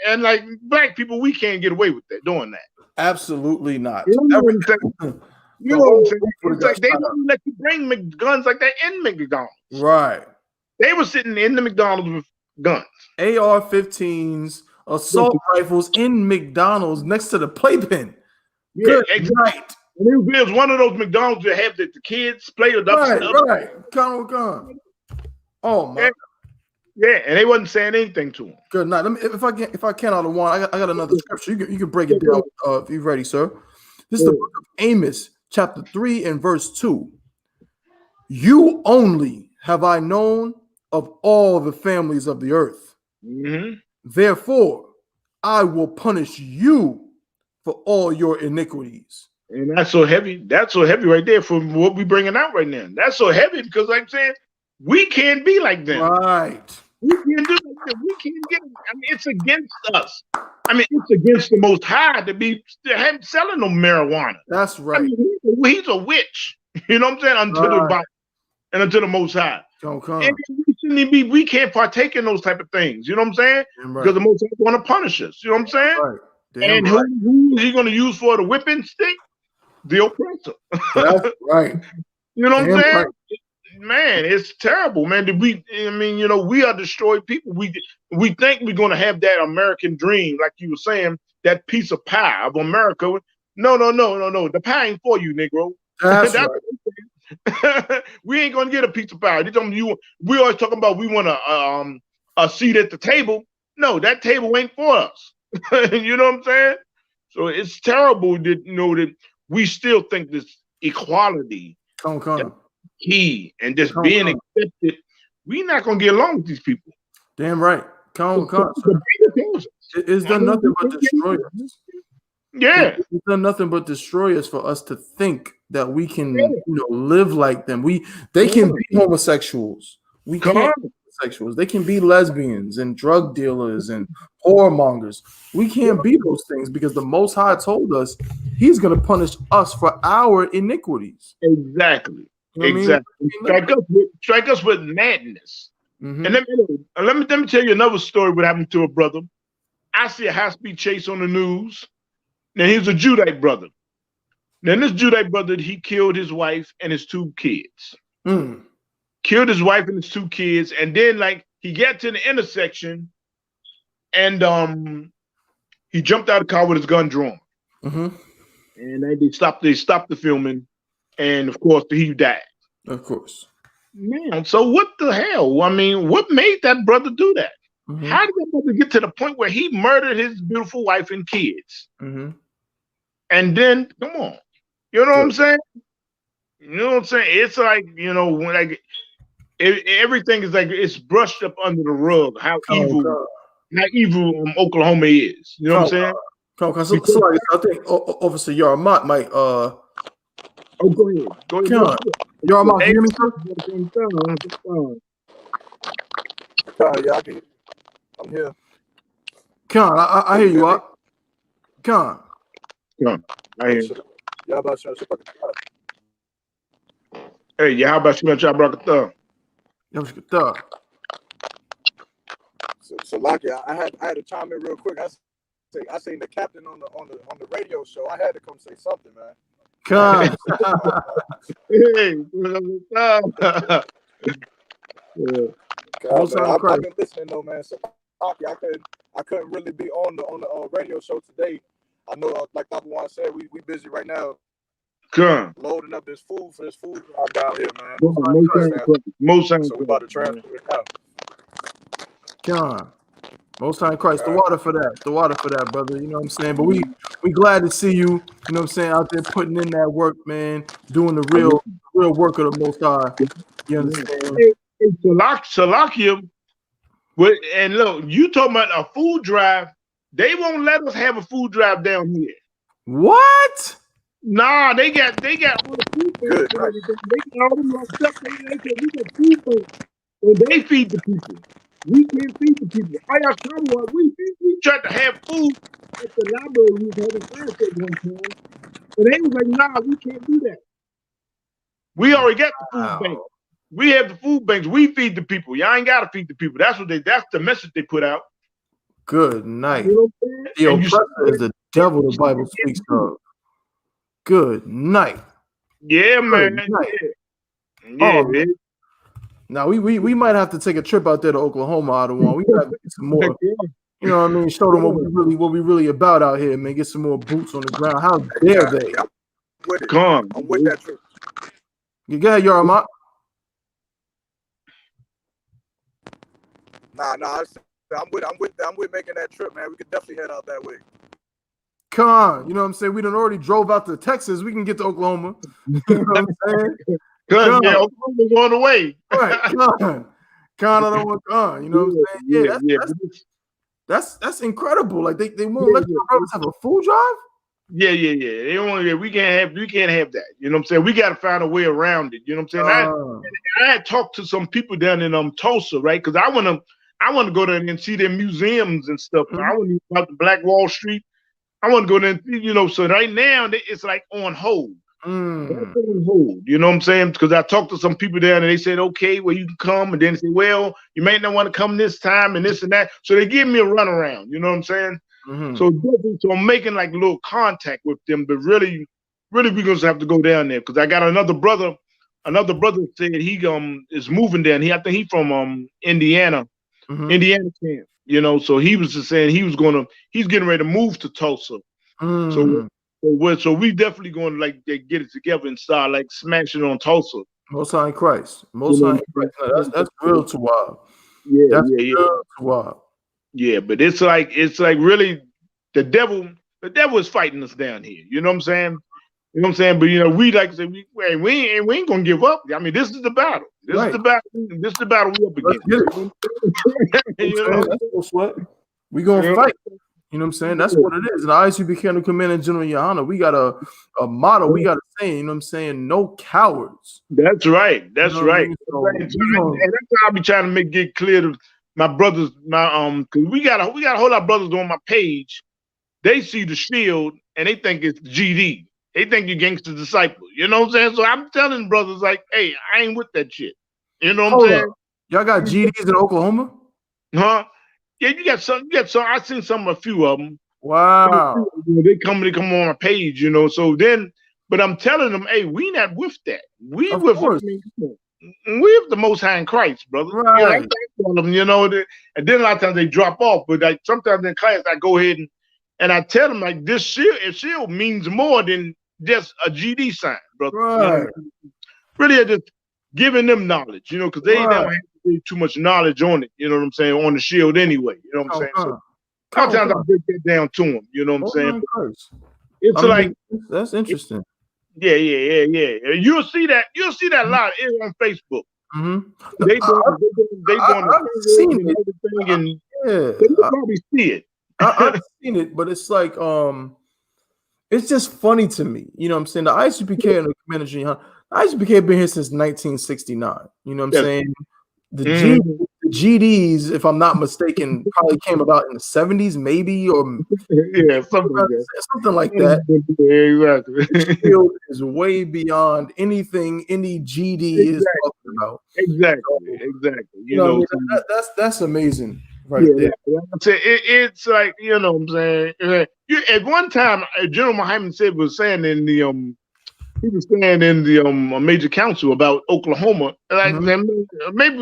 And like black people, we can't get away with that, doing that. Absolutely not. You know what I'm saying? It's like they don't let you bring guns like that in McDonald's. Right. They were sitting in the McDonald's with guns. AR-15s, assault rifles in McDonald's next to the playpen. Yeah, exactly. And it was one of those McDonald's that have the kids play with right. Gun. Oh my. Yeah, and they wasn't saying anything to him. Good night. If I can out of one, I got another scripture. You can break it down if you're ready, sir. This is the book of Amos, chapter 3 and verse 2. You only have I known of all the families of the earth. Therefore, I will punish you for all your iniquities. And that's so heavy. That's so heavy right there for what we bringing out right now. That's so heavy because, like I'm saying, we can't be like them. Right. We can't do that. We can't get it. I mean, it's against us. I mean, it's against the Most High to be selling no marijuana. That's right. I mean, he's a witch. You know what I'm saying? Until the Bible and until the Most High. And we can't partake in those type of things. You know what I'm saying? Because the Most High want to punish us. You know what I'm saying? And who is he going to use for the whipping stick? The oppressor. That's right. You know what I'm saying? Man, it's terrible, man. We are destroyed people. We think we're going to have that American dream, like you were saying, that piece of pie of America. No. The pie ain't for you, Negro. That's right. We ain't gonna get a piece of pie. We always talking about we want a seat at the table. No, that table ain't for us. You know what I'm saying? So it's terrible that that we still think this equality key and just being accepted. We're not gonna get along with these people. Damn right. It's done nothing but destroy us. Yeah, it's done nothing but destroy us for us to think that we can, live like them. They can be homosexuals. We can't be homosexuals. They can be lesbians and drug dealers and whoremongers. We can't be those things because the Most High told us He's going to punish us for our iniquities. Exactly. You know exactly. Strike us with madness. Mm-hmm. And let me tell you another story. What happened to a brother? I see a high-speed chase on the news. Now, he's a Judite brother. Now, this Judite brother, he killed his wife and his 2 kids. Killed his wife and his 2 kids. And then, he got to the intersection and he jumped out of the car with his gun drawn. Mm-hmm. And they stopped the filming. And, of course, he died. Of course. Man, so what the hell? I mean, what made that brother do that? Mm-hmm. How did that brother get to the point where he murdered his beautiful wife and kids? Mm-hmm. And then, come on. You know what I'm saying? You know what I'm saying? It's like, everything is it's brushed up under the rug. How evil Oklahoma is. You know what I'm saying? Sorry, I think Officer Yaramat might. Oh, go ahead. Yaramat, can you hear me, sir? Yeah, I can. I'm here. Con, I hear you, Up. Con. I hear you. Yeah, about you. Hey, yeah, how about you? So Lucky, I had to chime in real quick. I seen the captain on the radio show. I had to come say something, man. Con. I've been listening though, man. So I couldn't really be on the radio show today. I know, like Dr. Juan said, we busy right now. Loading up this food for this food down here, man. So we about to transfer it now. Most High Christ, the water for that, brother. You know what I'm saying? But we glad to see you. You know what I'm saying? Out there putting in that work, man. Doing the real work of the Most High. You understand? Hey, Salakia. And look, you talking about a food drive? They won't let us have a food drive down here. What? Nah, they got all the food banks. They got all them stuff. We got food banks, and they feed the people. We can't feed the people. We tried to have food at the library. We was having class at one time, and they was like, "Nah, we can't do that. We already got the food bank. We have the food banks. We feed the people. Y'all ain't gotta feed the people." That's the message they put out. Good night. You know the oppressor is the devil the Bible speaks of. Good night. Yeah, man. Yeah, man. Now we might have to take a trip out there to Oklahoma, Ottawa. We got to get some more. You know what I mean? Show them what we really about out here, man. Get some more boots on the ground. How dare they? I'm with that trip. You go ahead, Yaramat. Nah. I'm with making that trip, man. We could definitely head out that way. You know what I'm saying? We done already drove out to Texas. We can get to Oklahoma. You know what I'm saying? Oklahoma's on the way. Right, I don't want Con. You know what I'm saying? That's incredible. Like they won't let your brothers have a food drive. Yeah. They don't. We can't have that. You know what I'm saying? We got to find a way around it. You know what I'm saying? I had talked to some people down in Tulsa, right? Because I want to I want to go there and see their museums and stuff. I want to go out to Black Wall Street. I want to go there and see, so right now it's like on hold. That's on hold, you know what I'm saying? Because I talked to some people there and they said, okay, well, you can come. And then they say, well, you may not want to come this time and this and that. So they give me a runaround, you know what I'm saying? So I'm making like a little contact with them, but really we're going to have to go down there because I got another brother. Another brother said he is moving down. I think he's from Indiana, Indiana camp, So he was just saying he's getting ready to move to Tulsa. So we definitely going to like get it together and start like smashing on Tulsa. Most High in Christ. Most High in Christ. That's real too wild. Yeah, real too wild. Yeah, but it's like really the devil is fighting us down here. You know what I'm saying? You know what I'm saying? But we like to say we ain't gonna give up. I mean, this is the battle. This is the battle. This is the battle we up against. We gonna fight. You know what I'm saying? That's what it is. And the ISUPK Commander General Yohana, we got a motto. We got a saying. You know what I'm saying? No cowards. That's right. That's right. I mean? And that's how I be trying to get clear to my brothers. Because we got a whole lot of brothers on my page. They see the shield and they think it's GD. They think you're gangster disciple. You know what I'm saying? So I'm telling brothers like, hey, I ain't with that shit. You know what I'm saying? Y'all got GDs in Oklahoma? Huh? Yeah, you got some. I seen a few of them. Wow. They come on my page, So then, but I'm telling them, hey, we not with that. We with the Most High in Christ, brother. Right. Them, and then a lot of times they drop off. But like sometimes in class, I go ahead and I tell them like this shield means more than just a GD sign, brother. Right. Really, just giving them knowledge, because they don't have too much knowledge on it, you know what I'm saying, on the shield anyway, you know what I'm saying? So sometimes I break that down to them, you know what I'm saying? It's that's interesting. Yeah. You'll see that a lot on Facebook. They doing everything, and you probably see it. I've seen it, but it's like it's just funny to me. You know what I'm saying? The ISUPK and the Commander General, ISUPK been here since 1969. You know what I'm saying? The GDs, if I'm not mistaken, probably came about in the 70s, maybe, or something like that. Exactly. The shield is way beyond anything any GD is talking about. Exactly. That's amazing, right there. It's like what I'm saying. At one time, General Muhammad was saying in the he was saying in the major council about Oklahoma, like maybe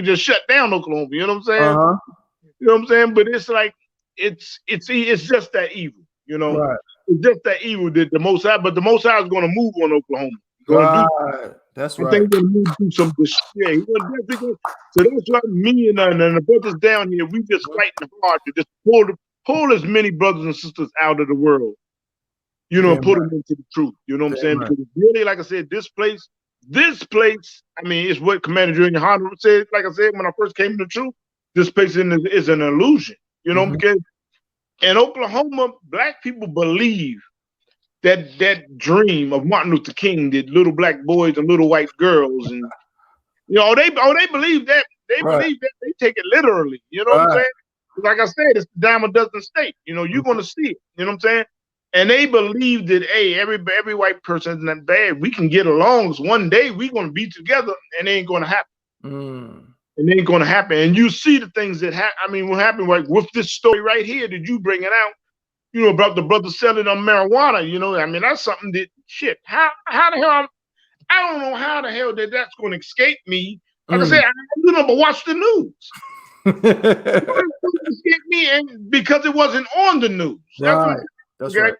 just shut down Oklahoma. You know what I'm saying? You know what I'm saying? But it's like it's just that evil. It's just that evil that the Most High. But the Most High is going to move on Oklahoma. That's right. I think they're going to do some shit. So that's why me and the brothers down here, we just fighting hard to just pull as many brothers and sisters out of the world. Put them into the truth. You know what I'm saying? Because really, like I said, this place, I mean, it's what Commander Junior Honda said. Like I said, when I first came to the truth, this place is an illusion. Because in Oklahoma, black people believe that dream of Martin Luther King, that little black boys and little white girls, and they believe that. They believe that. They take it literally. You know what I'm saying? Like I said, it's the dime a dozen state. You're gonna see it. You know what I'm saying? And they believe that, hey, every white person isn't that bad. We can get along. So one day we're going to be together, and it ain't going to happen. It ain't going to happen. And you see the things that happen. I mean, what happened like with this story right here that you bringing out, about the brother selling them marijuana. I mean, that's something that shit. How the hell? I don't know how the hell that's going to escape me. Like I said, I do not but watch the news. Escape me, and because it wasn't on the news. That's right.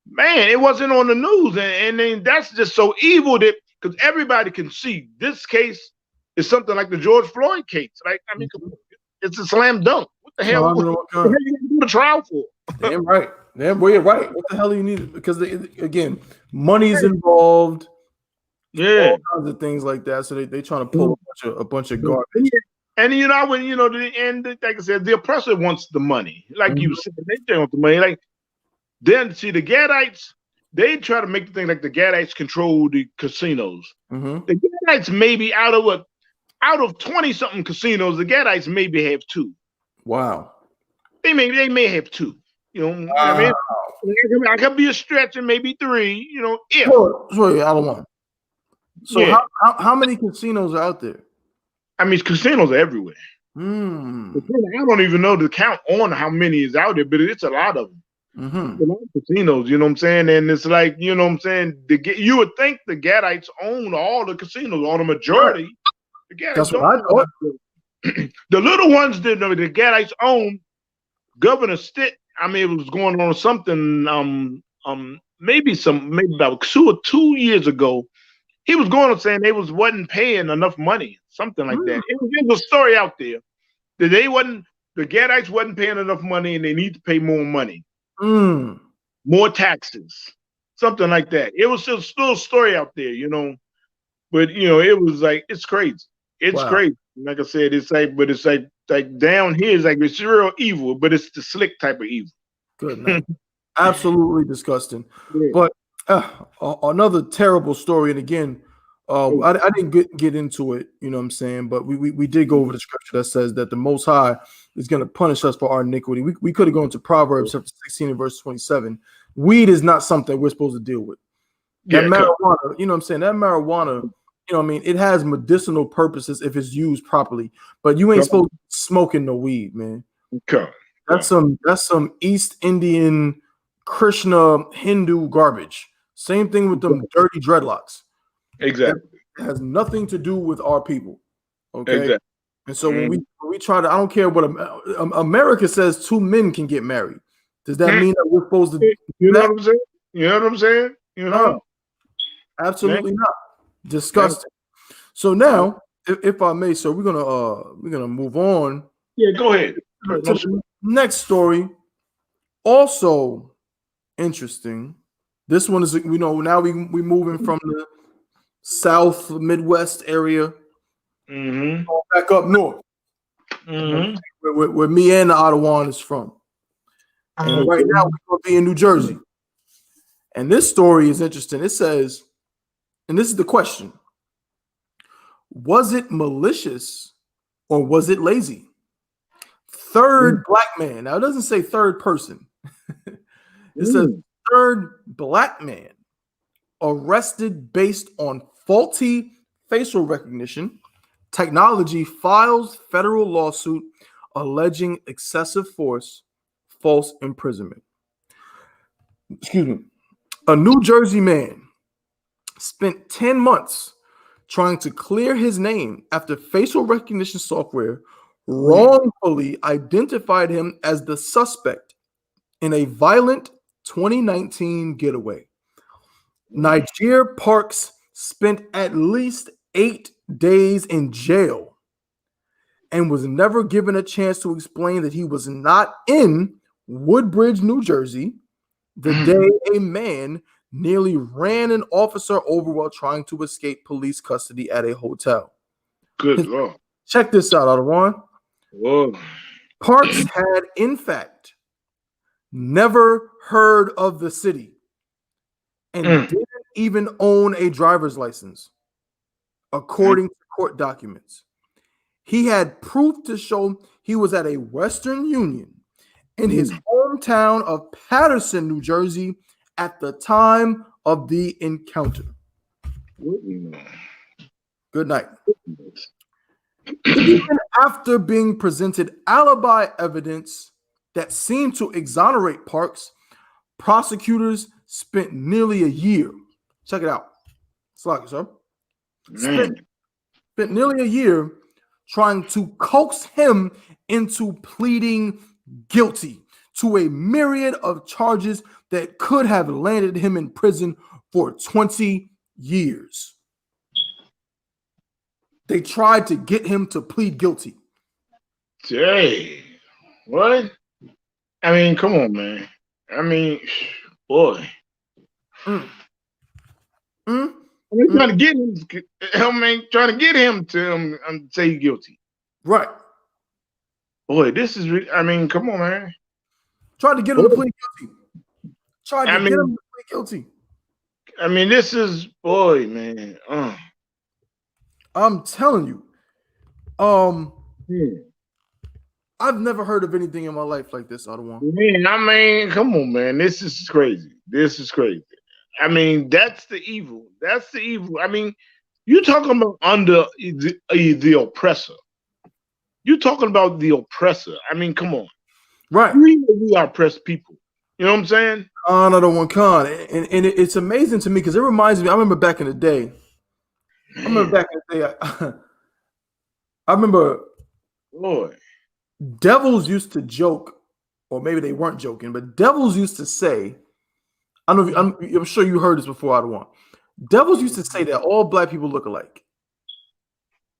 Man, it wasn't on the news, and then that's just so evil that because everybody can see this case is something like the George Floyd case. Like, I mean, it's a slam dunk. What the hell? What the hell you gonna do the trial for? Damn right. You're right. What the hell do you need? Because again, money's involved. Yeah, all kinds of things like that. So they trying to pull a bunch of garbage. And like I said, the oppressor wants the money. Like you said, they want the money. Like. Then see the Gadites, they try to make the thing like the Gadites control the casinos. The Gadites maybe out of out of 20-something casinos, the Gadites maybe have 2. Wow. They may have 2. You know, I mean, I could be a stretch and maybe 3. You know, if sure, I don't want. So yeah. how many casinos are out there? I mean, casinos are everywhere. I don't even know the count on how many is out there, but it's a lot of them. A lot of casinos, you know what I'm saying? And it's like, you know what I'm saying? You would think the Gadites own all the casinos, or the majority. The Gadites That's what I thought. The little ones that the Gadites own, Governor Stitt, I mean, it was going on something, maybe about 2 years ago. He was going on saying they wasn't paying enough money, something like that. It was a story out there that the Gadites wasn't paying enough money and they need to pay more money. More taxes, something like that. It was still a story out there, you know. But you know, it was like it's crazy. It's crazy. Like I said, it's like down here, it's real evil, but it's the slick type of evil. Good night. Absolutely disgusting. Yeah. But another terrible story, and again, I didn't get into it, you know what I'm saying, but we did go over the scripture that says that the Most High is going to punish us for our iniquity. We could have gone to Proverbs chapter 16 and verse 27. Weed is not something we're supposed to deal with. That marijuana, you know what I'm saying, that marijuana, you know what I mean, it has medicinal purposes if it's used properly, but you ain't supposed to be smoking no weed, man. That's some East Indian Krishna Hindu garbage. Same thing with them dirty dreadlocks. Exactly. It has nothing to do with our people. Okay. Exactly. And so when we try to, I don't care what America says 2 men can get married. Does that mean that we're supposed to? You know what I'm saying? You know what I'm saying? You know? Absolutely not. Disgusting. So now, if I may, so we're gonna move on. Yeah, go ahead. To the next story, also interesting. This one is, you know, now we moving from the South Midwest area back up north, where me and the Ottawa is from. And right now we're gonna be in New Jersey. And this story is interesting. It says, and this is the question: was it malicious or was it lazy? Third black man. Now it doesn't say third person. It says third black man arrested based on faulty facial recognition technology, files federal lawsuit alleging excessive force, false imprisonment. Excuse me. A New Jersey man spent 10 months trying to clear his name after facial recognition software wrongfully identified him as the suspect in a violent 2019 getaway. Niger Parks spent at least 8 days in jail and was never given a chance to explain that he was not in Woodbridge, New Jersey, the day a man nearly ran an officer over while trying to escape police custody at a hotel. Good Lord. Check this out, Ottawa. Parks had, in fact, never heard of the city and didn't even own a driver's license, according to court documents. He had proof to show he was at a Western Union in his hometown of Paterson, New Jersey, at the time of the encounter. Good night. Even after being presented alibi evidence that seemed to exonerate Parks, prosecutors spent nearly a year. Check it out. Slack, sir. Spent nearly a year trying to coax him into pleading guilty to a myriad of charges that could have landed him in prison for 20 years. They tried to get him to plead guilty. Jay, what? I mean, come on, man. I mean, boy. I'm trying to get him. Trying to get him to say guilty. Right. Boy, this is. I mean, come on, man. Tried to get him to plead guilty. Tried to get him to plead guilty. I mean, this is, boy, man. I'm telling you, I've never heard of anything in my life like this, Ottawa. Man, I mean, come on, man. This is crazy. This is crazy. I mean, that's the evil. That's the evil. I mean, you're talking about under the oppressor. You're talking about the oppressor. I mean, come on. Right. We are oppressed people. You know what I'm saying? Another one, Con. And it's amazing to me because it reminds me, I remember back in the day. I remember Lord. Devils used to joke, or maybe they weren't joking, but Devils used to say, I don't know if I'm sure you heard this before, Ottawa. Devils used to say that all black people look alike.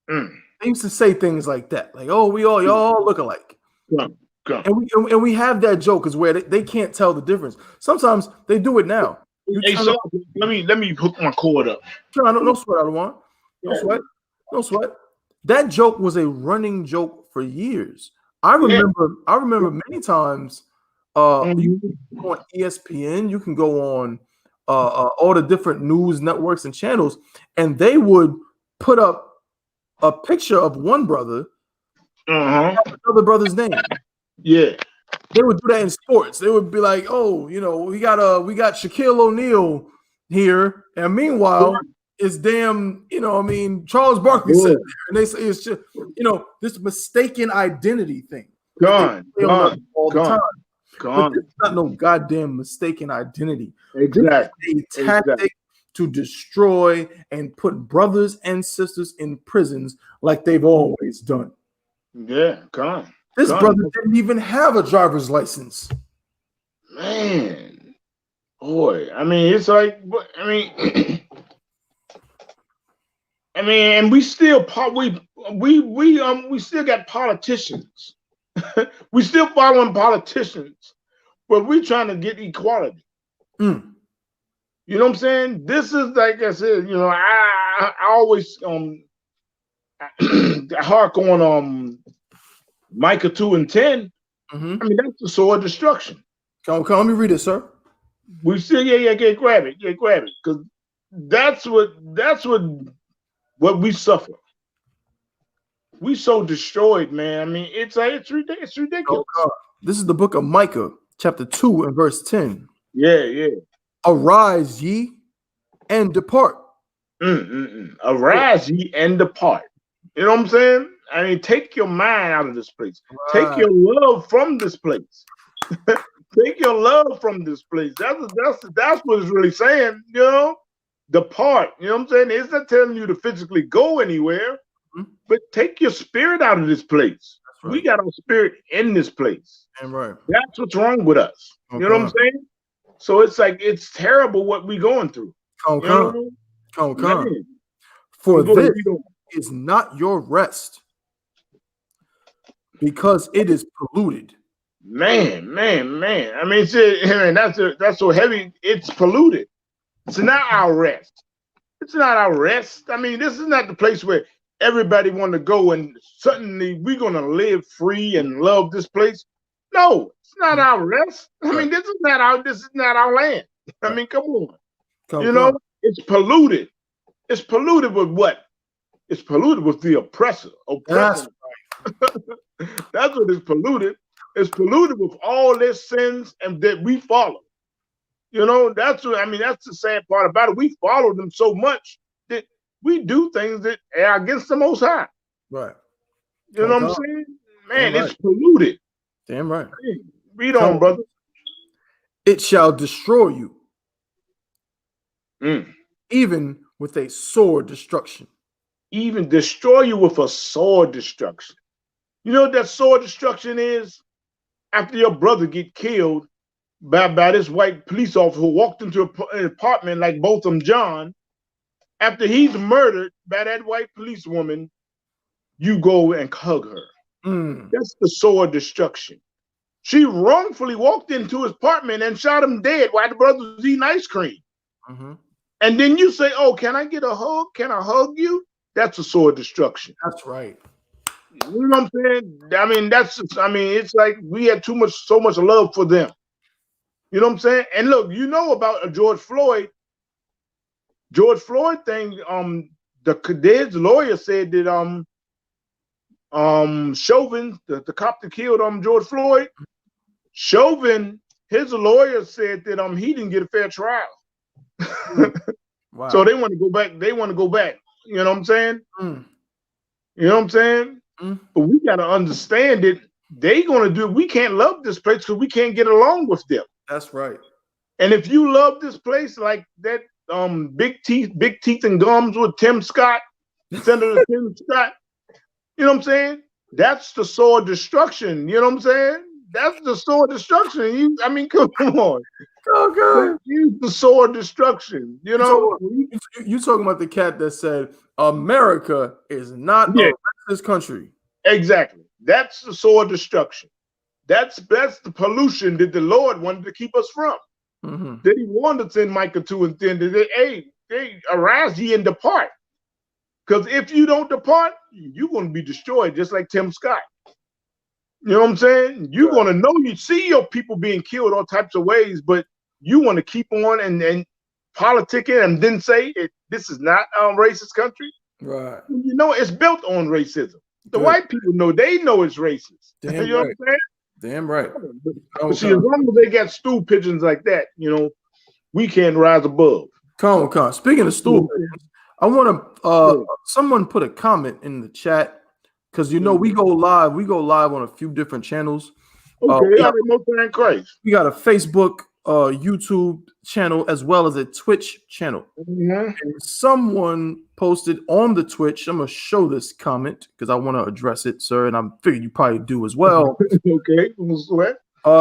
They used to say things like that, like, "Oh, y'all all look alike." And we have that joke is where they can't tell the difference. Sometimes they do it now. Let me hook my cord up. Sure, no sweat, Ottawa. No sweat. That joke was a running joke for years. I remember many times. You can go on ESPN. You can go on all the different news networks and channels, and they would put up a picture of one brother, another brother's name. Yeah, they would do that in sports. They would be like, "Oh, we got Shaquille O'Neal here," and meanwhile, it's damn, Charles Barkley said there, and they say it's just, this mistaken identity thing. Gone. But it's not no goddamn mistaken identity. Exactly. It's a tactic to destroy and put brothers and sisters in prisons like they've always done. Yeah, gone. This brother didn't even have a driver's license. Man, boy, I mean, it's like, and we still we still got politicians. We still following politicians, but we trying to get equality. You know what I'm saying? This is, like I said, I always hark on Micah 2:10. I mean, that's the sword of destruction. Come, let me read it, sir. We still, grab it, because that's what we suffer. We so destroyed, man. I mean, it's ridiculous. This is the book of Micah, chapter 2 and verse 10. Yeah. Arise ye and depart. Arise ye and depart. You know what I'm saying? I mean, take your mind out of this place. Right. Take your love from this place. Take your love from this place. That's what it's really saying. Depart. You know what I'm saying? It's not telling you to physically go anywhere, but take your spirit out of this place. Right. We got our spirit in this place. Right. That's what's wrong with us. You know what I'm saying? So it's like, it's terrible what we're going through. Come. For this is not your rest, because it is polluted. Man. I mean, that's so heavy. It's polluted. It's not our rest. It's not our rest. I mean, this is not the place where everybody want to go and suddenly we're going to live free and love this place. No, it's not our rest. I mean, this is not our land. I mean, come on. It's polluted. It's polluted with what? It's polluted with the oppressor. That's what it's polluted. It's polluted with all their sins and that we follow. That's the sad part about it. We follow them so much that we do things that are against the Most High. Right. You know what I'm saying? Man, it's polluted. Damn right. Hey, read on, brother. It shall destroy you, even with a sword destruction. Even destroy you with a sword destruction. You know what that sword destruction is? After your brother get killed by this white police officer who walked into an apartment like Botham John, after he's murdered by that white policewoman, you go and hug her. That's the sword destruction. She wrongfully walked into his apartment and shot him dead while the brother was eating ice cream. And then you say, "Oh, can I get a hug? Can I hug you?" That's a sword destruction. That's right. You know what I'm saying? I mean, it's like we had so much love for them. You know what I'm saying? And look, about a George Floyd thing. The lawyer said that Chauvin, the cop that killed George Floyd, Chauvin, his lawyer said that he didn't get a fair trial. Wow. So they want to go back. They want to go back. You know what I'm saying? Mm. You know what I'm saying? Mm. But we got to understand it. They gonna do. We can't love this place because we can't get along with them. That's right. And if you love this place like that, big teeth and gums with Tim Scott, Senator Tim Scott, you know what I'm saying? That's the sword of destruction. You know what I'm saying? That's the sword of destruction. I mean, come on. Okay. Use the sword of destruction. You know? You talking about the cat that said America is not a racist country. Exactly. That's the sword of destruction. That's the pollution that the Lord wanted to keep us from. Mm-hmm. That he wanted to send Micah 2 and 10 to say, hey, arise ye and depart. Because if you don't depart, you're going to be destroyed, just like Tim Scott. You know what I'm saying? You're going to know, you see your people being killed all types of ways, but you want to keep on and politicking and then say this is not a racist country. Right. You know, it's built on racism. The white people know, they know it's racist. Damn you know what I'm saying? Damn right. But see, as long as they got stool pigeons like that, you know, we can't rise above. Come on. Speaking of stool pigeons, I want to someone put a comment in the chat because you know we go live on a few different channels. Okay, we got a Facebook, YouTube channel as well as a Twitch channel. Mm-hmm. And someone posted on the Twitch. I'm gonna show this comment because I want to address it, sir, and I figured you probably do as well. Okay,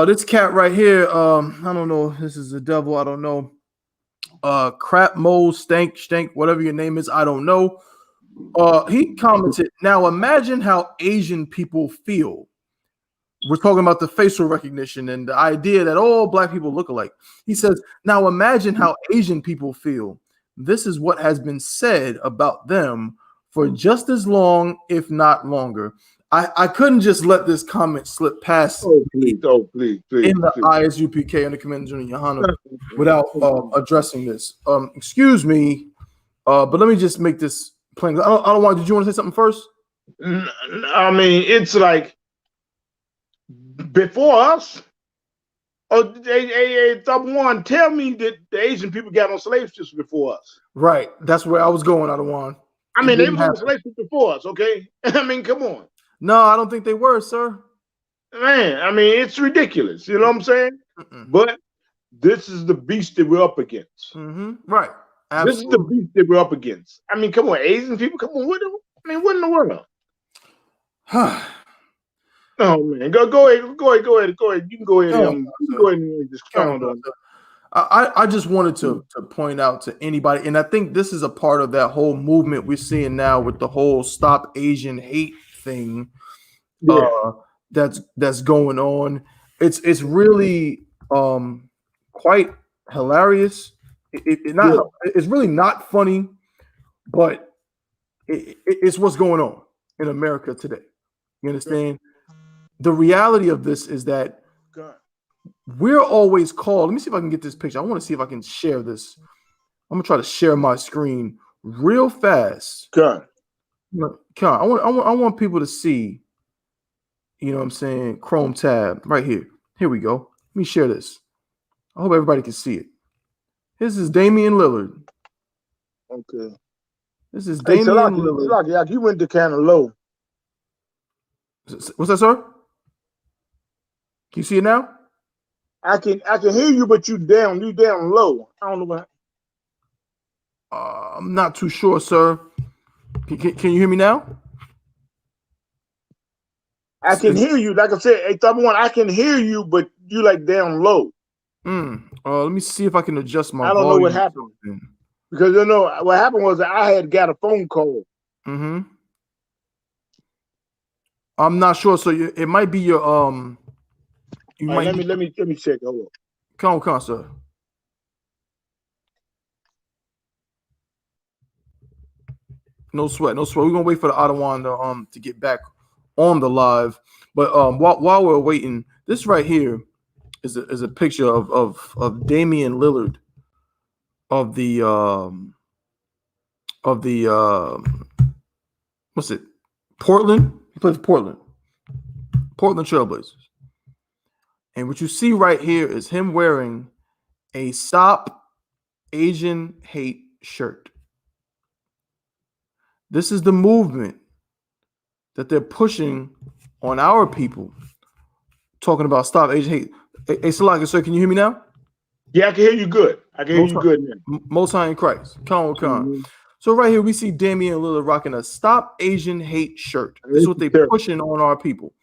this cat right here. I don't know. This is the devil. I don't know. Crap, mole, stank, whatever your name is, I don't know. He commented, now imagine how Asian people feel. We're talking about the facial recognition and the idea that all black people look alike. He says, now imagine how Asian people feel. This is what has been said about them for just as long, if not longer. I couldn't just let this comment slip past please. in the ISUPK and the Commander Junior Yohana without addressing this. Excuse me, but let me just make this plain. I don't want. Did you want to say something first? I mean, it's like before us. One, tell me that the Asian people got on slave ships before us. Right, that's where I was going, Adawan. I mean, they were on slave ships before us. Okay, I mean, come on. No, I don't think they were, sir. Man, I mean, it's ridiculous. You know what I'm saying? But this is the beast that we're up against. Right. Absolutely. This is the beast that we're up against. I mean, come on, Asian people, come on. What in the world? Oh man, go ahead. You can go ahead and just count on it. I just wanted to point out to anybody, and I think this is a part of that whole movement we're seeing now with the whole Stop Asian Hate thing that's going on. It's really quite hilarious. It's really not funny, but it's what's going on in America today. You understand? The reality of this is that we're always called. Let me see if I can get this picture. I want to see if I can share this. I'm gonna try to share my screen real fast. I want people to see. You know what I'm saying? Chrome tab right here. Here we go. Let me share this. I hope everybody can see it. This is Damian Lillard. Okay. This is Damian Lillard. Yeah, you went to kind of low. What's that, sir? Can you see it now? I can hear you, but you down low. I don't know what. I'm not too sure, sir. Can you hear me now? I can hear you. Like I said, hey, I can hear you, but you like down low. Let me see if I can adjust my volume. I don't know what happened. Because you know what happened was that I had got a phone call. I'm not sure. So it might be your let me check. Hold on. Come on, sir. No sweat. We're gonna wait for the Ottawa to get back on the live. But while we're waiting, this right here is a picture of Damian Lillard of the what's it? Portland. He played for Portland Trailblazers. And what you see right here is him wearing a Stop Asian Hate shirt. This is the movement that they're pushing on our people, talking about Stop Asian Hate. Hey, Salaka, sir, can you hear me now? Yeah, I can hear you good. I can hear you good now. Most High in Christ. Mm-hmm. So right here, we see Damian Lillard rocking a Stop Asian Hate shirt. This is what they're pushing on our people.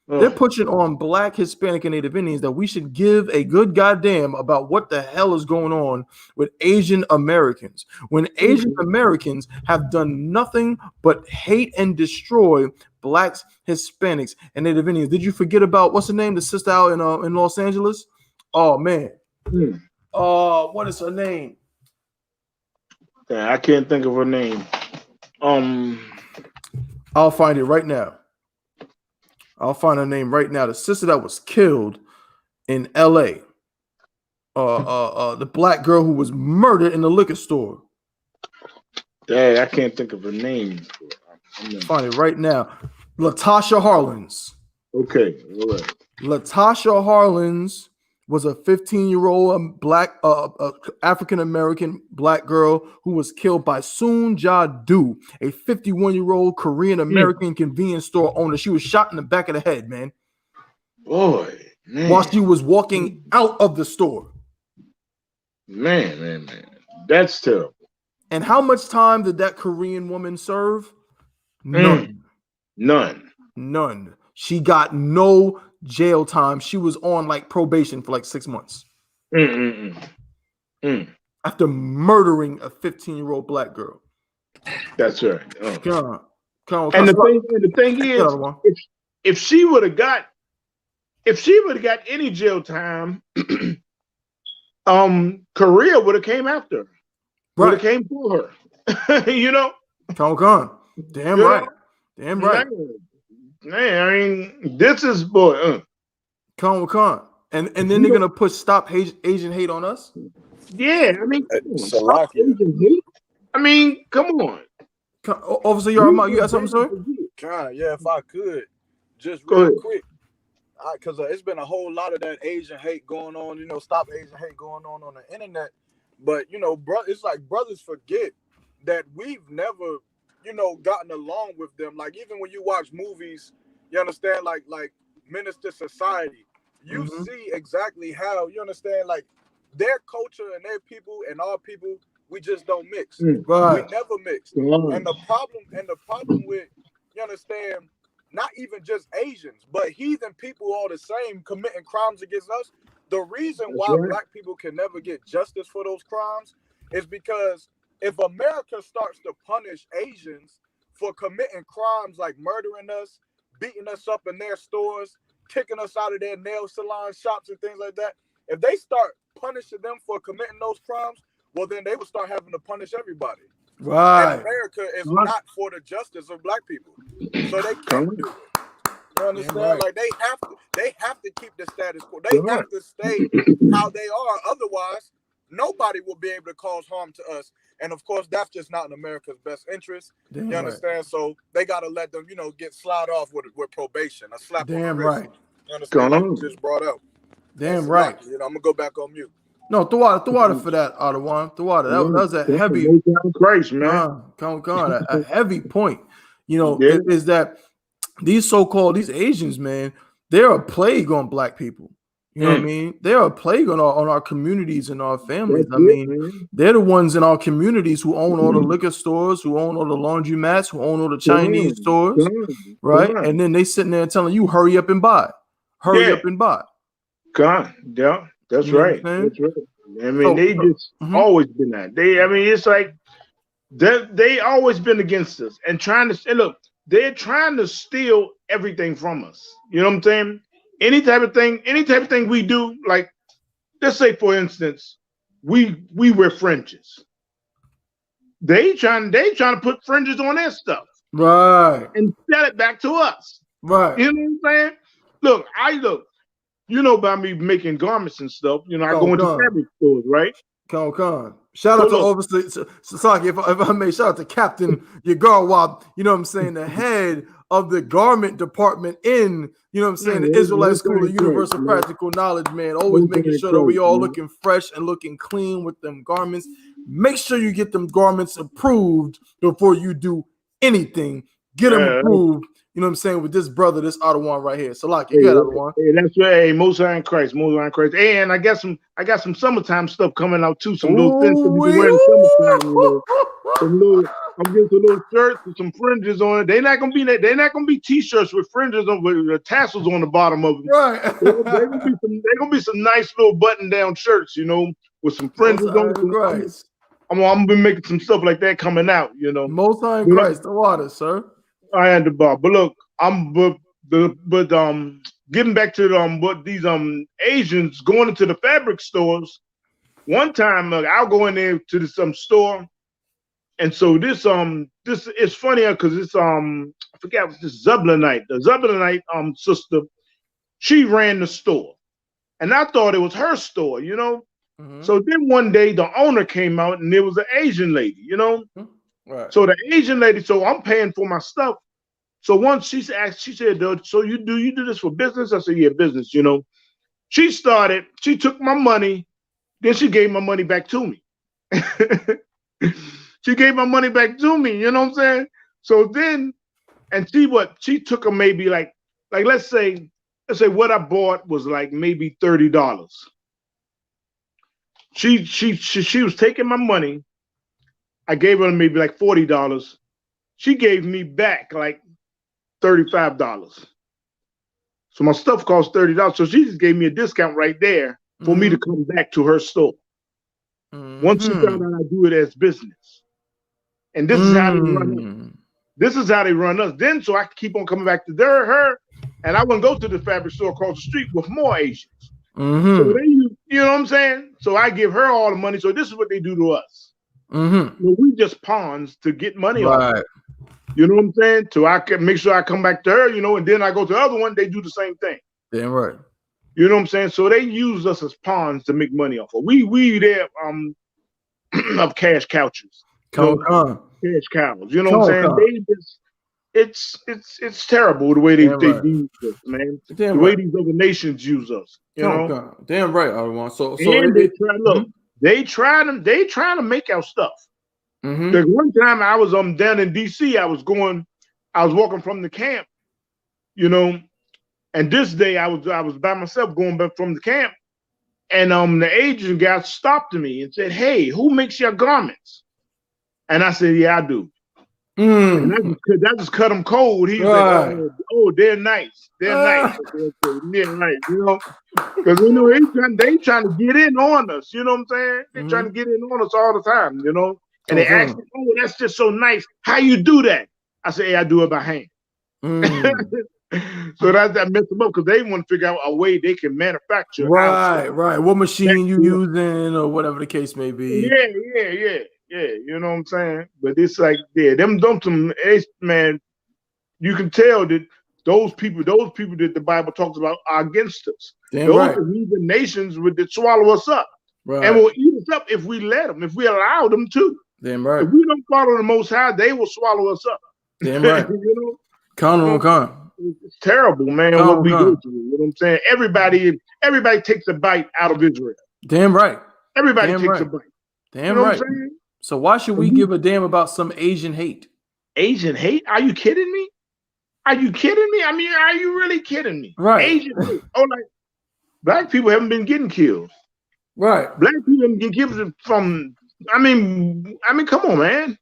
They're pushing on Black, Hispanic, and Native Indians that we should give a good goddamn about what the hell is going on with Asian Americans. When Asian Americans have done nothing but hate and destroy Blacks, Hispanics, and Native Indians. Did you forget about, what's her name, the sister out in Los Angeles? Oh, man. What is her name? I can't think of her name. I'll find it right now. I'll find her name right now. The sister that was killed in L.A. The black girl who was murdered in the liquor store. Dang, I can't think of her name. Find it right now. Latasha Harlins. Okay, all right. Latasha Harlins was a 15-year-old black African-American black girl who was killed by Soon Ja Do, a 51-year-old Korean-American convenience store owner. She was shot in the back of the head, man. Boy, man. While she was walking out of the store. Man. That's terrible. And how much time did that Korean woman serve? None. None. She got no jail time. She was on like probation for like 6 months. After murdering a 15-year-old black girl. That's right. Come on. And the thing is, if she would have got any jail time, Korea would have came after her. Would have came for her. You know? Come on. Damn right. Man, I mean, this is boy. Come on. And then they're gonna push Stop Asian Hate on us? Yeah, I mean, Stop Asian Hate. I mean, come on. Officer, you got something, sir? Yeah, if I could, just real quick, because it's been a whole lot of that Asian hate going on. You know, Stop Asian Hate going on the internet. But you know, it's like brothers forget that we've never, gotten along with them. Like even when you watch movies, you understand, like Minister Society, you see exactly how, you understand, like their culture and their people and our people, we just don't mix. Right. We never mix. And the problem with, you understand, not even just Asians, but heathen people all the same committing crimes against us. The reason why black people can never get justice for those crimes is because if America starts to punish Asians for committing crimes like murdering us, beating us up in their stores, kicking us out of their nail salon shops and things like that, if they start punishing them for committing those crimes, well, then they will start having to punish everybody. Right. And America is not for the justice of black people. So they can't do it. You understand? Right. Like they have to keep the status quo. They have to stay how they are. Otherwise, nobody will be able to cause harm to us. And of course, that's just not in America's best interest. Damn you understand? Right. So they gotta let them, get slide off with probation, a slap on the wrist. You understand? Like you just brought out. Damn right. I'm gonna go back on mute. No, throw water for that, Ottawa. Throw water. That was a heavy Christ, man. A heavy point. Is that these Asians, man, they're a plague on black people. You know what I mean? They're a plague on our communities and our families. I mean, they're the ones in our communities who own all the liquor stores, who own all the laundromats, who own all the Chinese stores, right? And then they sitting there telling you, hurry up and buy. Hurry up and buy. God, yeah, that's right. That's right. I mean, they just always been that. It's like they always been against us and trying to look. They're trying to steal everything from us. You know what I'm saying? Any type of thing we do, like let's say for instance, we wear fringes. They trying to put fringes on their stuff, right, and sell it back to us, right. You know what I'm saying? Look. You know about me making garments and stuff. I go into fabric stores, right? Come. Shout out to Officer Sasaki, if I may, shout out to Captain Yagarwab, you know what I'm saying, the head of the garment department in, you know what I'm saying, the Israelite School of Universal Practical Knowledge, man. Always making sure that we all looking fresh and looking clean with them garments. Make sure you get them garments approved before you do anything. Get them approved. You know what I'm saying, with this brother, this Adawan right here. Salaki, you got Adawan. Hey, that's right. Hey, Most High in Christ, Most High in Christ. Hey, and I got some summertime stuff coming out too. Some little things to be wearing summertime. You know, I'm getting some little shirts with some fringes on it. They're not gonna be t-shirts with fringes on with tassels on the bottom of them. Right. They're gonna be some nice little button-down shirts, you know, with some fringes on them. I'm gonna be making some stuff like that coming out, you know. Most High in Christ, the water, sir. I had the bar, but look, getting back to what these Asians going into the fabric stores. One time, I'll go in there to some store, and so this is funny because it's I forget what this Zebulonite, the Zebulonite sister, she ran the store, and I thought it was her store, you know. Mm-hmm. So then one day the owner came out, and there was an Asian lady, you know. Mm-hmm. Right. So the Asian lady, so I'm paying for my stuff. So once she said, so you do this for business? I said, yeah, business, you know. She took my money, then she gave my money back to me. She gave my money back to me, you know what I'm saying? So then, and she took her maybe like let's say what I bought was like maybe $30. She was taking my money. I gave her maybe like $40. She gave me back like $35. So my stuff cost $30. So she just gave me a discount right there for me to come back to her store. Once she found out I do it as business. And this is how they run us. This is how they run us. Then so I could keep on coming back to her, and I wouldn't go to the fabric store across the street with more Asians. So they, you know what I'm saying? So I give her all the money. So this is what they do to us. We just pawns to get money off. You know what I'm saying? So I can make sure I come back to her, you know, and then I go to the other one, they do the same thing. Damn right. You know what I'm saying? So they use us as pawns to make money off of. We there of cash couches. Cash cows. You know what I'm saying? They just it's terrible the way they use us, man. The way these other nations use us. You know? Damn right, Adawan. So they try to make our stuff. The one time I was down in DC, I was walking from the camp, you know, and this day I was by myself going back from the camp, and the agent guy stopped me and said, "Hey, who makes your garments?" And I said, "Yeah, I do." And that just cut him cold. He was like, "Oh, they're nice. They're nice. They're nice." You know, because you know they trying to get in on us. You know what I'm saying? They're trying to get in on us all the time. You know. And they asked me, "Oh, that's just so nice. How you do that?" I said, "Hey, I do it by hand." So that messed them up because they want to figure out a way they can manufacture. Right. What machine you using or whatever the case may be. Yeah. You know what I'm saying? But it's like, them man, you can tell that those people that the Bible talks about are against us. Those are heathen nations that swallow us up. Right. And will eat us up if we let them, if we allow them to. Damn right. If we don't follow the Most High, they will swallow us up. Damn right. You know? It's terrible, man, what we do to you. You know what I'm saying? Everybody takes a bite out of Israel. Damn right. Everybody takes a bite. Damn you know right. So why should we give a damn about some Asian hate? Asian hate? Are you kidding me? I mean, are you really kidding me? Right. Asian hate. Oh, like black people haven't been getting killed. Right. Black people haven't been killed from. I mean, come on, man.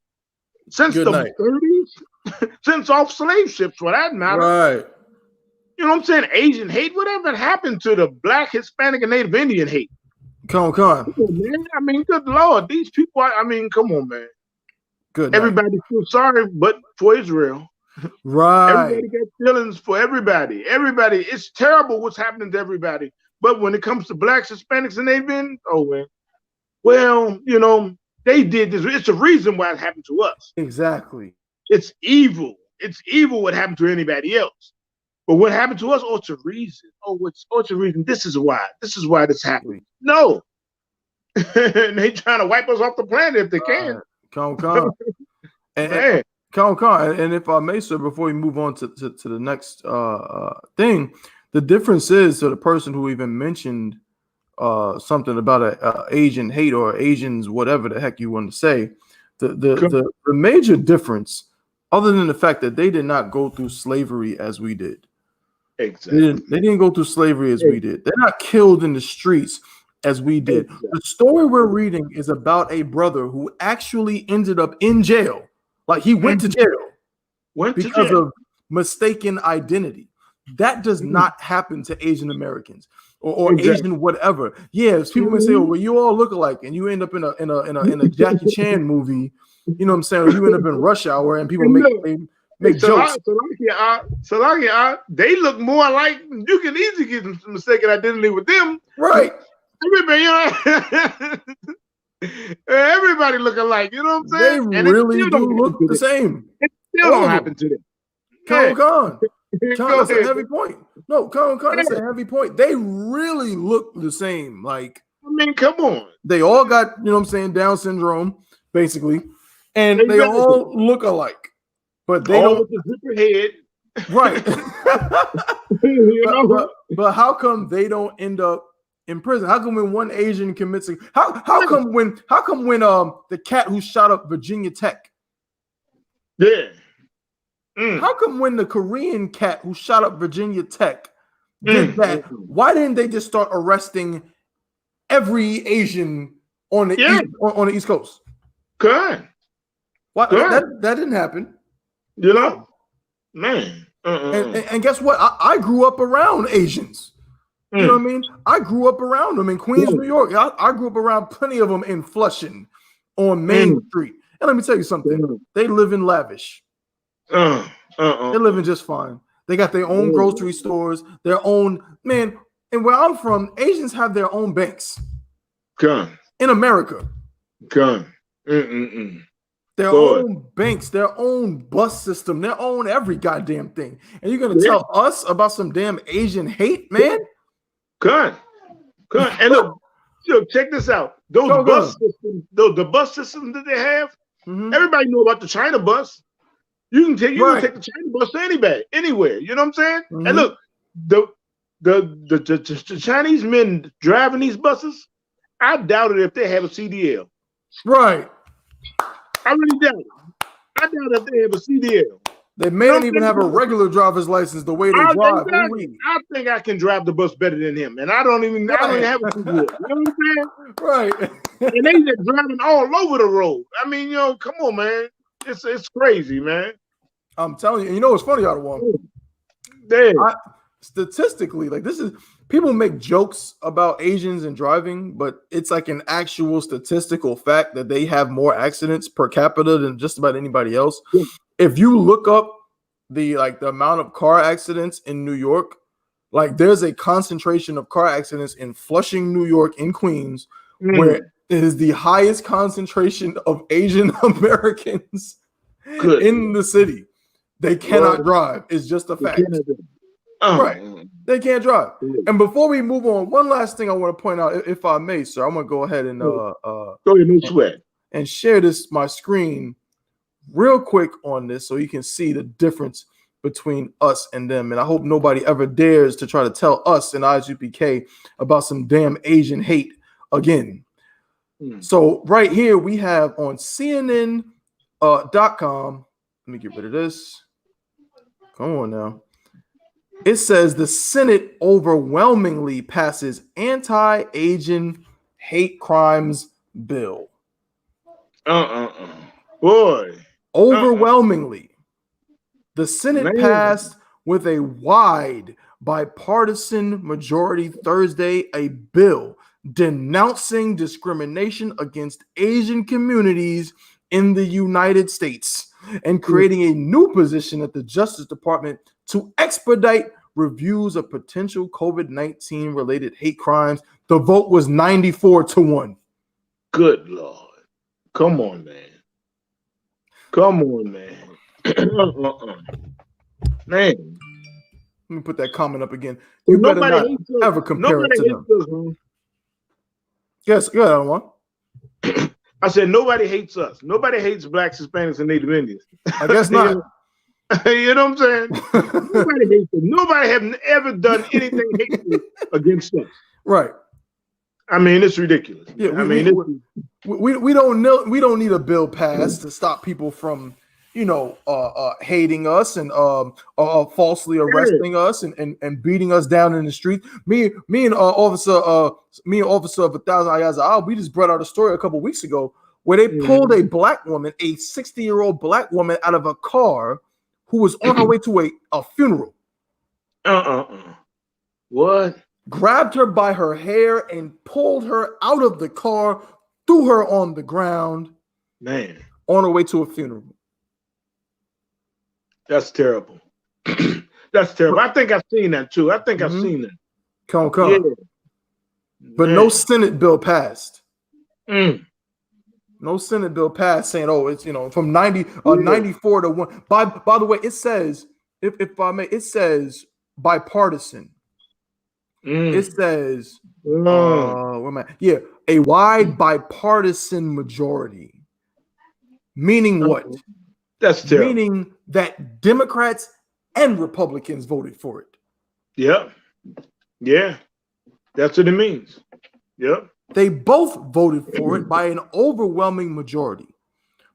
Since the 30s, since off slave ships, for that matter. Right. You know what I'm saying? Asian hate. Whatever happened to the Black, Hispanic, and Native Indian hate? Come on, man. I mean, good Lord, these people. I mean, come on, man. Good. Everybody feels sorry, but for Israel. Right. Everybody got feelings for everybody. Everybody. It's terrible what's happening to everybody. But when it comes to Blacks, Hispanics, and Native Indians, oh man. Well, you know, they did this. It's a reason why it happened to us. Exactly. It's evil. It's evil what happened to anybody else. But what happened to us, it's a reason. It's a reason. This is why. This is why this happened. No. And they trying to wipe us off the planet if they can. Come. And if I may, sir, before we move on to the next thing, the difference is, so the person who even mentioned something about a Asian hate or Asians, whatever the heck you want to say, the major difference, other than the fact that they did not go through slavery as we did. Exactly. They didn't go through slavery as we did. They're not killed in the streets as we did. Exactly. The story we're reading is about a brother who actually ended up in jail. Like he went to jail because of mistaken identity. That does not happen to Asian Americans or Asian whatever. Yes, people may say, "Oh, well, you all look alike," and you end up in a Jackie Chan movie. You know what I'm saying? Or you end up in Rush Hour, and people make jokes. They look more alike. You can easily get mistaken identity with them, right? Everybody look alike. You know what I'm saying? They really do look the same. It still don't happen to them. Con, that's a heavy point. No, Con, that's a heavy point. They really look the same. Like, I mean, come on. They all got, you know what I'm saying, Down syndrome, basically. And they all look alike. But they all with the zipper head. Right. but how come they don't end up in prison? How come when one Asian commits how come when the cat who shot up Virginia Tech? Yeah. How come when the Korean cat who shot up Virginia Tech did that? Why didn't they just start arresting every Asian on the East Coast? Good. Why that didn't happen? You know, man. And guess what? I grew up around Asians. You know what I mean? I grew up around them in Queens, New York. I grew up around plenty of them in Flushing on Main Street. And let me tell you something. They live in lavish. They're living just fine. They got their own grocery stores, their own man. And where I'm from, Asians have their own banks. In America. Their own banks, their own bus system, their own every goddamn thing. And you're gonna tell us about some damn Asian hate, man? And look, check this out. Those the bus systems that they have, everybody know about the China bus. You can take the China bus to anywhere. You know what I'm saying? And look, the Chinese men driving these buses, I doubt it if they have a CDL. Right. I really doubt it. I doubt if they have a CDL. They may not even have a regular driver's license the way they drive. I think I can drive the bus better than him, and I don't even have a CDL. You know what I'm saying? Right. And they just driving all over the road. I mean, come on, man. It's crazy, man. I'm telling you. You know what's funny, out of one? Statistically, like this is people make jokes about Asians and driving, but it's like an actual statistical fact that they have more accidents per capita than just about anybody else. If you look up the amount of car accidents in New York, like there's a concentration of car accidents in Flushing, New York, in Queens, where it is the highest concentration of Asian Americans in the city. They cannot drive. It's just a fact. Right. They can't drive. And before we move on, one last thing I want to point out, if I may, sir, I'm going to go ahead and and share my screen real quick on this so you can see the difference between us and them. And I hope nobody ever dares to try to tell us in IGPK about some damn Asian hate again. So right here we have on CNN.com. Let me get rid of this. Come on now. It says the Senate overwhelmingly passes anti-Asian hate crimes bill. Boy. Overwhelmingly. The Senate passed with a wide bipartisan majority Thursday a bill denouncing discrimination against Asian communities in the United States and creating a new position at the Justice Department to expedite reviews of potential COVID-19 related hate crimes. The vote was 94-1. Good Lord. Come on, man. Man. Let me put that comment up again. You better not ever compare it to them. Yes, go ahead, Juan. I said nobody hates us. Nobody hates blacks, Hispanics, and Native Indians. I guess not. You know what I'm saying? Nobody hates them. Nobody have ever done anything hateful against us. Right. I mean, it's ridiculous. Yeah, we don't need a bill passed to stop people from, hating us and falsely arresting us and beating us down in the street. Me and Officer of 1,000 Ayers Al, we just brought out a story a couple weeks ago where they pulled a black woman, a 60-year-old black woman, out of a car who was on her way to a funeral. What? Grabbed her by her hair and pulled her out of the car, threw her on the ground. Man. On her way to a funeral. That's terrible. That's terrible. I think I've seen that too. I've seen that. Come. Yeah. But no Senate bill passed. No Senate bill passed saying, it's from 94 to 1. By the way, it says, if I may, it says bipartisan. It says where am I? Yeah, a wide bipartisan majority. Meaning what? That's terrible. Meaning that Democrats and Republicans voted for it. Yeah. Yeah. That's what it means. Yeah. They both voted for it by an overwhelming majority.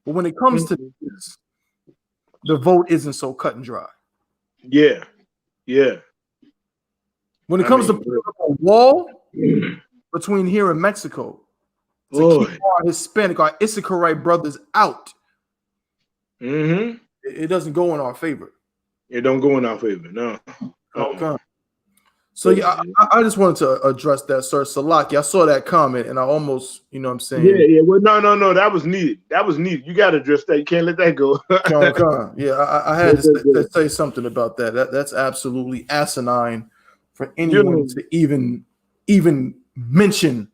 But when it comes to this, the vote isn't so cut and dry. Yeah. Yeah. When it comes to putting up a wall between here and Mexico to keep our Hispanic, our Issacharite brothers out, it doesn't go in our favor. It don't go in our favor, no. Okay. So yeah, I just wanted to address that, sir. Salaki, I saw that comment and I almost, you know what I'm saying? Yeah. Well, no. That was needed. You got to address that. You can't let that go. Yeah, I had to say something about that. That's absolutely asinine for anyone to even mention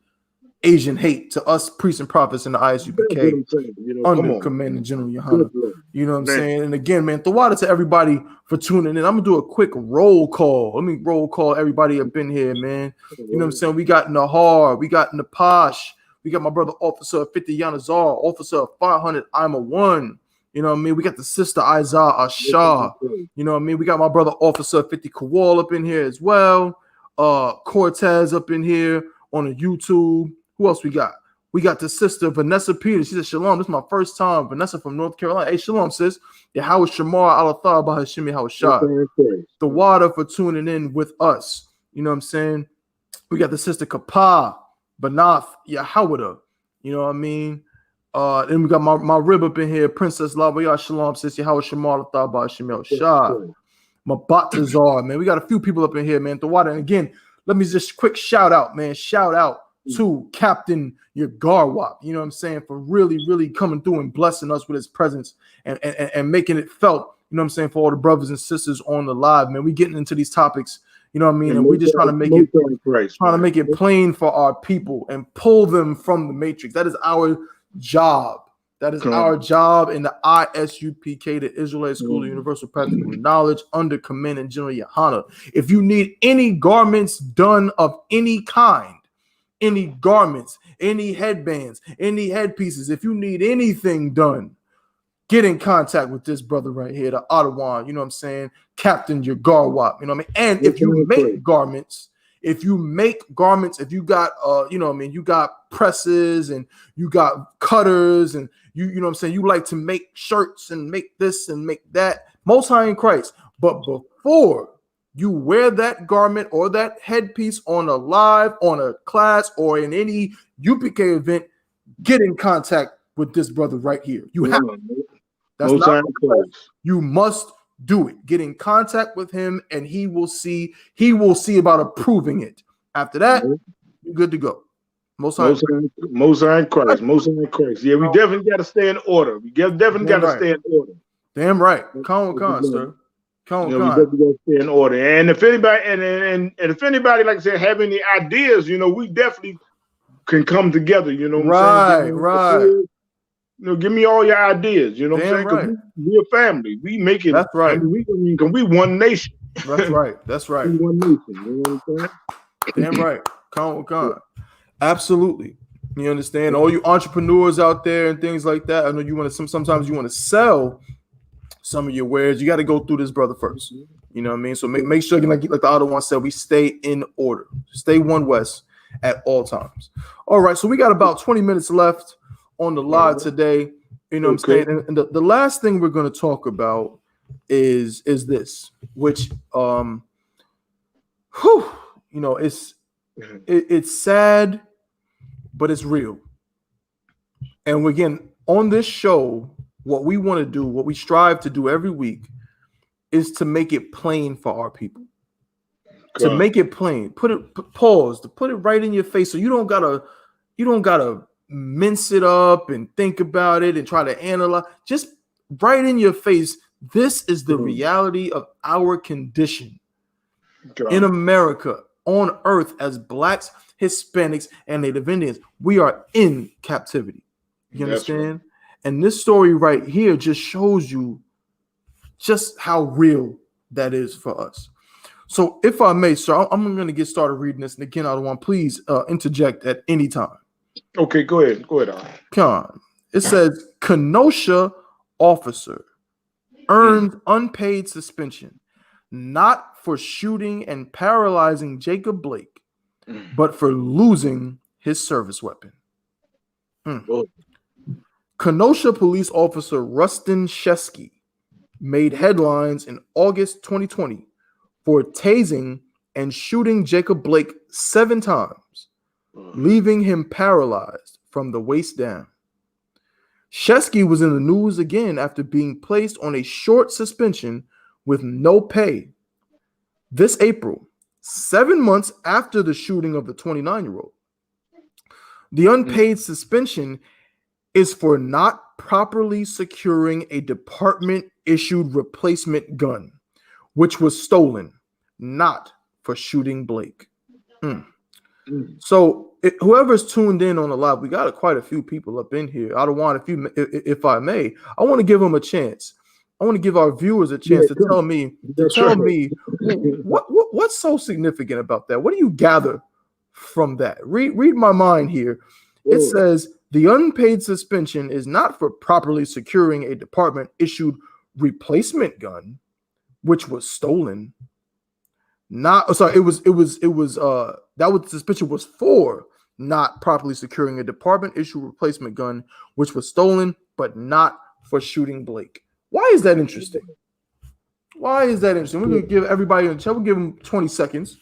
Asian hate to us priests and prophets in the ISUPK under Commanding General Yohana. You know what I'm saying? And again, man, Thawada to everybody for tuning in. I'm gonna do a quick roll call. Let me roll call everybody up in here, man. You know what I'm saying? We got Nahar, we got Napash, we got my brother Officer of 50 Yanazar, Officer of 500 Ima 1. You know what I mean? We got the sister Isaiah Ashah. You know what I mean? We got my brother Officer of 50 Kowal up in here as well. Cortez up in here on the YouTube. Who else we got? We got the sister Vanessa Peters. She said, Shalom, this is my first time. Vanessa from North Carolina. Hey, Shalom, sis. Yeah, how is Shamar Alathar by Hashimi Hawashah? The water for tuning in with us. You know what I'm saying? We got the sister Kapah, Banath, Yahawada. You know what I mean? Then we got my rib up in here, Princess Lavaya Shalom, sis. How is Shamar Alathar by Hashimi Hawashah? My Batazar, man. We got a few people up in here, man. The water. And again, let me just quick shout out, man. Shout out to Captain Yagarwap, you know what I'm saying, for really, really coming through and blessing us with his presence and making it felt, you know what I'm saying, for all the brothers and sisters on the live, man. We getting into these topics, you know what I mean, and we just trying to make it plain for our people and pull them from the matrix. That is our job. That is our job in the ISUPK, the Israelite School of Universal Practical Knowledge, under Commanding General Yohana. If you need any garments done of any kind, any garments, any headbands, any headpieces, if you need anything done, get in contact with this brother right here, the Ottawa, you know what I'm saying, Captain Yagarwap, you know what I mean? And if you make garments, if you got, you know what I mean, you got presses and you got cutters and you know what I'm saying, you like to make shirts and make this and make that, Most High in Christ. But before you wear that garment or that headpiece on a live, on a class, or in any UPK event, get in contact with this brother right here. You have to. That's not you must do it. Get in contact with him, and he will see about approving it. After that, you're good to go. Most High in Christ. Yeah, we definitely got to stay in order. We definitely got to stay in order. Damn right. Con, sir. We definitely got to stay in order. And if anybody and if anybody, like I said, have any ideas, you know, we definitely can come together. You know what I'm saying? Right. You know, give me all your ideas. You know what I'm saying? Because we're a family. We make it. That's right. I mean, we one nation. That's right. We one nation. You know what I'm saying? Damn right. Con. Absolutely. You understand? All you entrepreneurs out there and things like that. I know you want to. Sometimes you want to sell some of your wares. You got to go through this brother first. You know what I mean? So make sure, like the other one said, we stay in order. Stay One West at all times. All right. So we got about 20 minutes left on the live today. You know what I'm saying? And the last thing we're going to talk about is this, which it's sad, but it's real. And again, on this show, what we want to do, what we strive to do every week, is to make it plain for our people. To make it plain, put it right in your face, so you don't gotta mince it up and think about it and try to analyze. Just right in your face. This is the reality of our condition in America, on earth, as Blacks, Hispanics, and Native Indians. We are in captivity. You understand? Right. And this story right here just shows you just how real that is for us. So if I may, sir, I'm going to get started reading this. And again, I don't want, please interject at any time. Okay, go ahead. Con. It says, Kenosha officer earned unpaid suspension, not for shooting and paralyzing Jacob Blake, but for losing his service weapon. Kenosha police officer Rustin Shesky made headlines in August 2020 for tasing and shooting Jacob Blake 7 times, leaving him paralyzed from the waist down. Shesky was in the news again after being placed on a short suspension with no pay this April, 7 months after the shooting of the 29-year-old. The unpaid suspension is for not properly securing a department-issued replacement gun, which was stolen, not for shooting Blake. So whoever's tuned in on the live, we got quite a few people up in here. I don't want, if I may, I want to give them a chance. I want to give our viewers a chance to tell me what's so significant about that. What do you gather from that? Read my mind here. It says the unpaid suspension is not for properly securing a department-issued replacement gun, which was stolen. That the suspension was for not properly securing a department-issued replacement gun, which was stolen, but not for shooting Blake. Why is that interesting? We're going to give everybody a chance. We'll give them 20 seconds.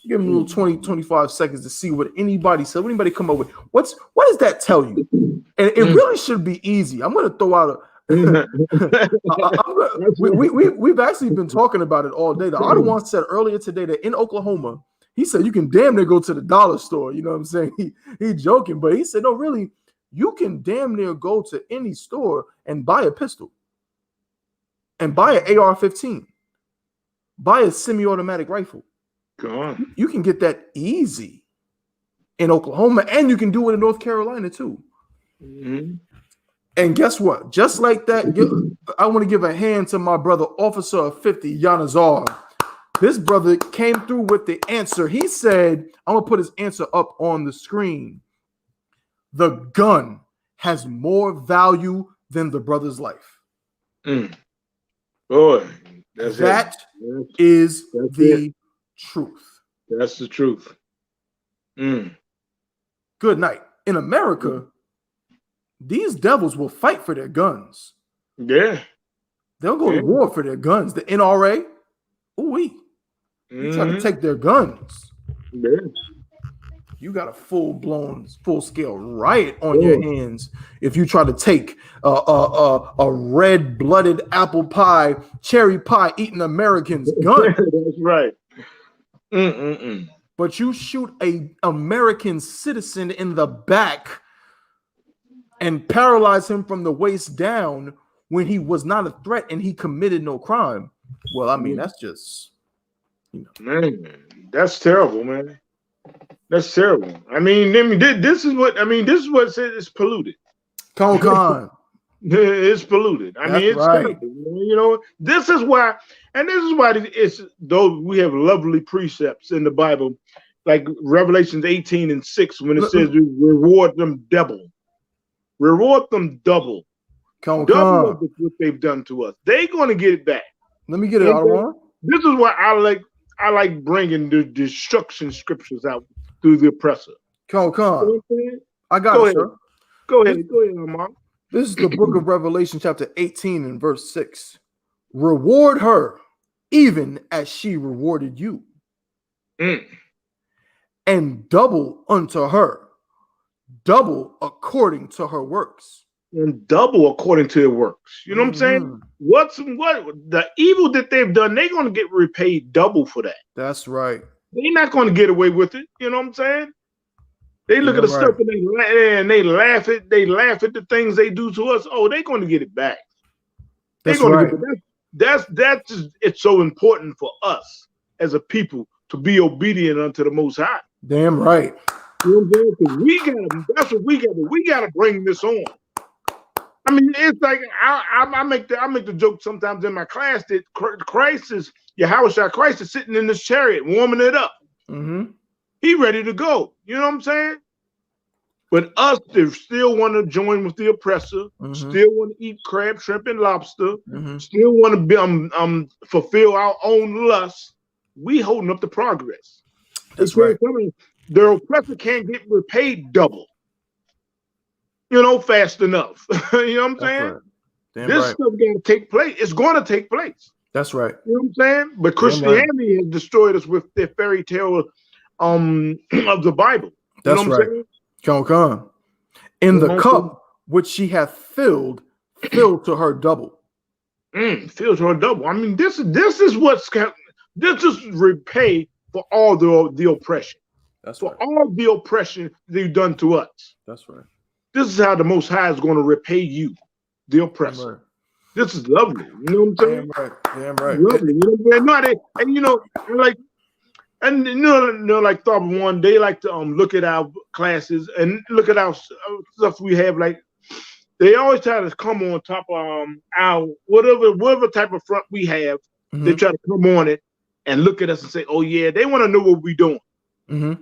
Give them a little 20, 25 seconds to see what anybody said. What anybody come up with? What does that tell you? And it really should be easy. I'm going to throw out we've actually been talking about it all day. The Ottawa said earlier today that in Oklahoma, he said you can damn near go to the dollar store. You know what I'm saying? He joking, but he said, no, really, you can damn near go to any store and buy a pistol and buy an AR-15, buy a semi-automatic rifle. Go on. You can get that easy in Oklahoma, and you can do it in North Carolina too. Mm-hmm. And guess what? Just like that, I want to give a hand to my brother, Officer of 50, Yanazar. This brother came through with the answer. He said, I'm going to put his answer up on the screen. The gun has more value than the brother's life. Boy, that is the truth. That's the truth. Good night. In America, these devils will fight for their guns. Yeah. They'll go to war for their guns. The NRA, try to take their guns. Yeah. You got a full-scale riot on your hands if you try to take a red-blooded apple pie, cherry pie eating American's gun. That's right. But you shoot a American citizen in the back and paralyze him from the waist down when he was not a threat and he committed no crime. Well, I mean, that's just, man, that's terrible, man. That's terrible. I mean, this is what it's polluted. Con. It's polluted. I mean, it's right. This is why it's though we have lovely precepts in the Bible, like Revelations 18:6, when it says reward them double. Reward them double. Double of what they've done to us. They're going to get it back. Let me get it, Adawan. This is why I like bringing the destruction scriptures out through the oppressor. Come on. You know I got it, sir. Go ahead, Lamar. This is the book of Revelation, chapter 18 and verse 6. Reward her even as she rewarded you. And double unto her, double according to her works. And double according to their works. You know what I'm saying? What the evil that they've done, they're going to get repaid double for that. That's right. They're not going to get away with it. You know what I'm saying? They look at the stuff and they laugh at the things they do to us. Oh, they're going to get it back. They're going to get it back. That's just, it's so important for us as a people to be obedient unto the Most High. Damn right. You know what I'm saying? That's what we got. We got to bring this on. I mean, it's like I make the joke sometimes in my class that Christ is sitting in this chariot warming it up. He ready to go. You know what I'm saying? But us that still want to join with the oppressor, still want to eat crab, shrimp, and lobster, still want to be fulfill our own lusts. We holding up the progress. That's right. The oppressor can't get repaid double. Fast enough. You know what I'm saying? Right. This stuff got to take place. It's going to take place. That's right. You know what I'm saying? But Christianity has destroyed us with their fairy tale of the Bible. That's right. Come. In the cup which she hath filled to her double. Filled to her double. I mean, this is repay for all the oppression. That's for all the oppression they've done to us. That's right. This is how the Most High is going to repay you, the oppressor. Right. This is lovely. You know what I'm saying? Damn right. Lovely. Like Thought One, they like to look at our classes and look at our stuff we have. Like they always try to come on top of our whatever type of front we have. They try to come on it and look at us and say, "Oh yeah," they want to know what we're doing. You know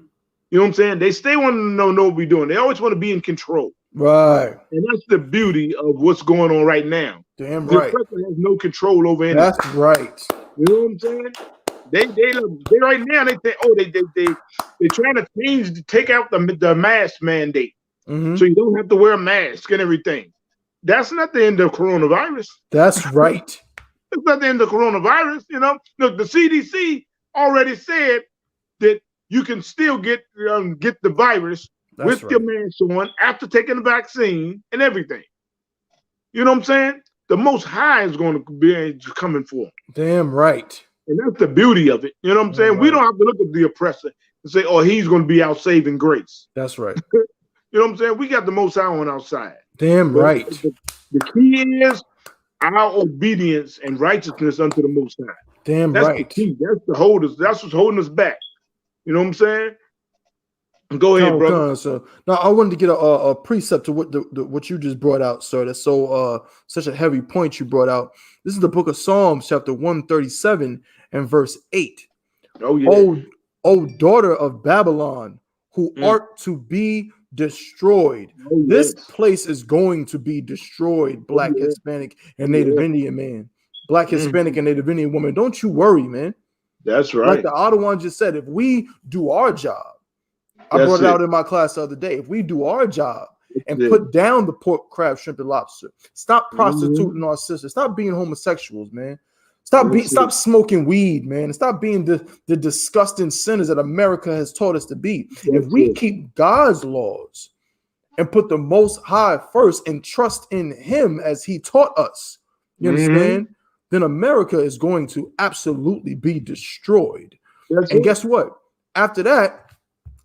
what I'm saying? They stay want to know what we're doing. They always want to be in control. Right. And that's the beauty of what's going on right now. Damn right. The oppressor has no control over anything. That's right. You know what I'm saying? They right now they think, they're trying to take out the mask mandate. So you don't have to wear a mask and everything. That's not the end of coronavirus. That's right. It's not the end of coronavirus. Look, the CDC already said that you can still get the virus with your mask on after taking the vaccine and everything. You know what I'm saying? The Most High is going to be coming for them. Damn right. And that's the beauty of it. You know what I'm saying? Right. We don't have to look at the oppressor and say, "Oh, he's going to be our saving grace." That's right. You know what I'm saying? We got the Most High on our side. Damn right. The key is our obedience and righteousness unto the Most High. Damn that's right. The key. That's what's holding us back. You know what I'm saying? Go ahead, brother. So now I wanted to get a precept to what you just brought out, sir. That's so such a heavy point you brought out. This is the book of Psalms, chapter 137 and verse 8. Oh yeah. O daughter of Babylon, who art to be destroyed. Oh, this place is going to be destroyed. Black, Hispanic, and Native Indian man. Black, Hispanic, and Native Indian woman. Don't you worry, man. That's right. Like the Adawan just said, if we do our job, I brought it out in my class the other day. If we do our job and put down the pork, crab, shrimp, and lobster, stop prostituting our sisters, stop being homosexuals, man. Stop smoking weed, man, and stop being the disgusting sinners that America has taught us to be. If we keep God's laws and put the Most High first and trust in Him as He taught us, you understand? Then America is going to absolutely be destroyed. And guess what? After that,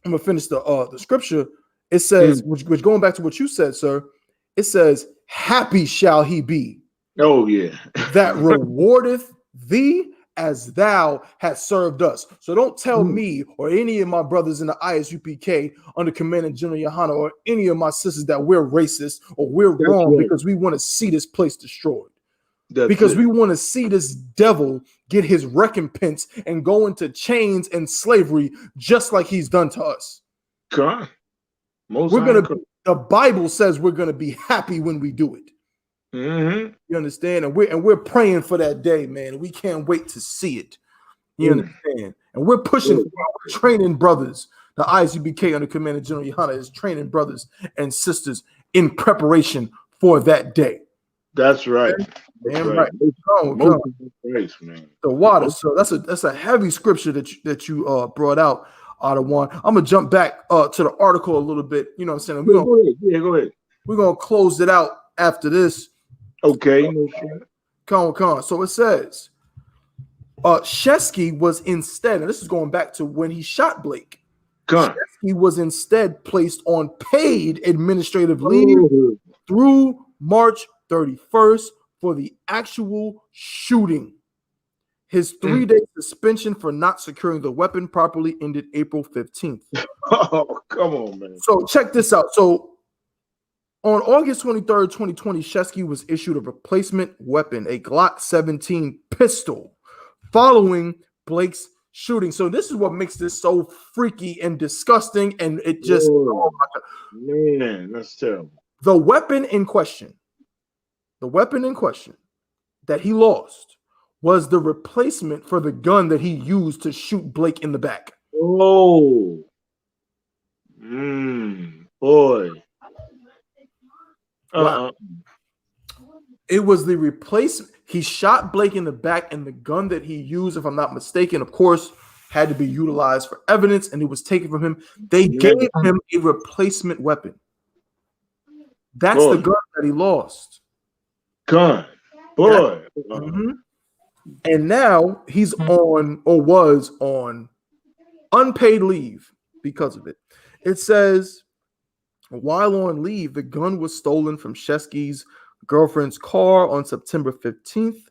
I'm gonna finish the scripture. It says, which going back to what you said, sir, it says, "Happy shall he be." Oh yeah, that rewardeth thee as thou hast served us. So don't tell me or any of my brothers in the ISUPK under Commandant General Yohana or any of my sisters that we're racist or we're wrong because we want to see this place destroyed. because we want to see this devil get his recompense and go into chains and slavery just like he's done to us. God. The Bible says we're gonna be happy when we do it. Mm-hmm. You understand? And we're praying for that day, man. We can't wait to see it. You understand? And we're pushing, we're training brothers. The ICBK under Commander General Yohana is training brothers and sisters in preparation for that day. That's right. Damn right. Grace, man. The water. So that's a heavy scripture that you brought out of one. I'm gonna jump back to the article a little bit. You know what I'm saying? Go ahead. We're gonna close it out after this. Okay. Come on. So it says Shesky was instead, and this is going back to when he shot Blake. Shesky was instead placed on paid administrative leave through March 31st for the actual shooting. His 3-day suspension for not securing the weapon properly ended April 15th. Oh, come on, man. So check this out. So on August 23rd, 2020, Shesky was issued a replacement weapon, a Glock 17 pistol, following Blake's shooting. So this is what makes this so freaky and disgusting. And it just, oh my God. Man, that's terrible. The weapon in question that he lost was the replacement for the gun that he used to shoot Blake in the back. Oh, boy. Wow. It was the replacement. He shot Blake in the back, and the gun that he used, if I'm not mistaken, of course, had to be utilized for evidence, and it was taken from him. They gave him a replacement weapon. That's the gun that he lost. Boy. Mm-hmm. And now he's on, or was on, unpaid leave because of it. It says, while on leave, the gun was stolen from Shesky's girlfriend's car on September 15th.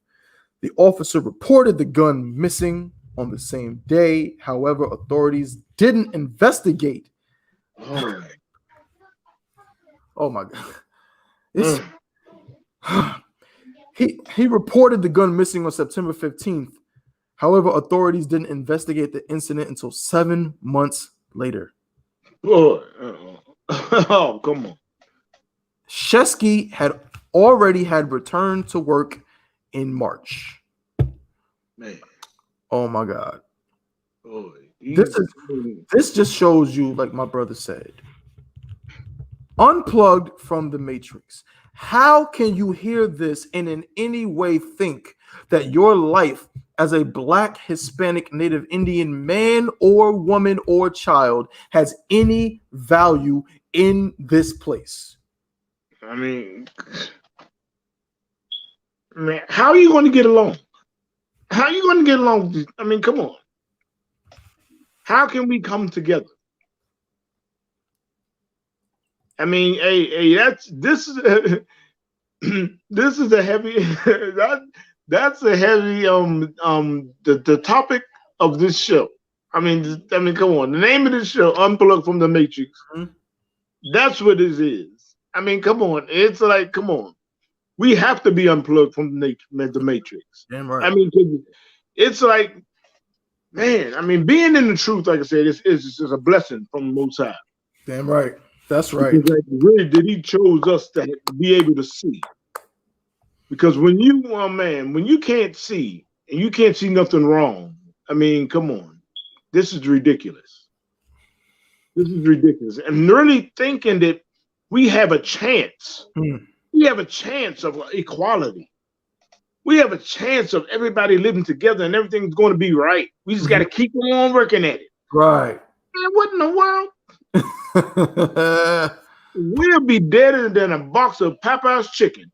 The officer reported the gun missing on the same day. However, authorities didn't investigate. Oh my God. He reported the gun missing on September 15th. However, authorities didn't investigate the incident until 7 months later. Oh, come on. Shesky had already returned to work in March. Man. Oh my God. Boy, this just shows you, like my brother said, unplugged from the Matrix. How can you hear this and in any way think that your life as a Black, Hispanic, Native Indian man or woman or child has any value in this place? I mean, how are you going to get along? How are you going to get along? I mean, come on. How can we come together? I mean, this is a heavy that's a heavy the topic of this show. I mean, come on. The name of this show, Unplugged from the Matrix. Mm-hmm. That's what this is. I mean, come on. It's like, come on. We have to be unplugged from the Matrix. Damn right. I mean, it's like, man, I mean, being in the truth, like I said, is a blessing from the Most High. Damn right. That's right. Because really, he chose us to be able to see. Because when you can't see and you can't see nothing wrong, I mean, come on, this is ridiculous. This is ridiculous. And really thinking that we have a chance. We have a chance of equality. We have a chance of everybody living together and everything's going to be right. We just got to keep on working at it. Right. Man, what in the world? We'll be deader than a box of Popeye's chicken,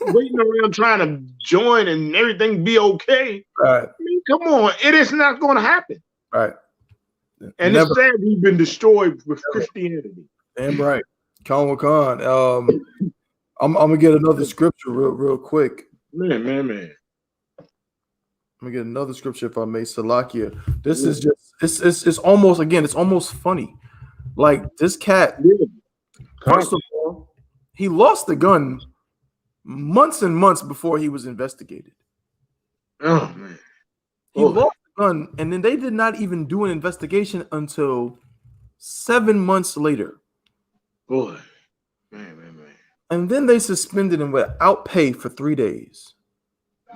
waiting around trying to join and everything be okay. Right. I mean, come on, it is not going to happen. Right. And it's sad we've been destroyed with Christianity. Damn right. Khan. I'm gonna get another scripture real quick. Man. I'm gonna get another scripture if I may, Salakia. This is just it's almost funny. Like this cat, first of all, he lost the gun months and months before he was investigated. Oh man. He lost the gun, and then they did not even do an investigation until 7 months later. Boy. Man. And then they suspended him without pay for 3 days.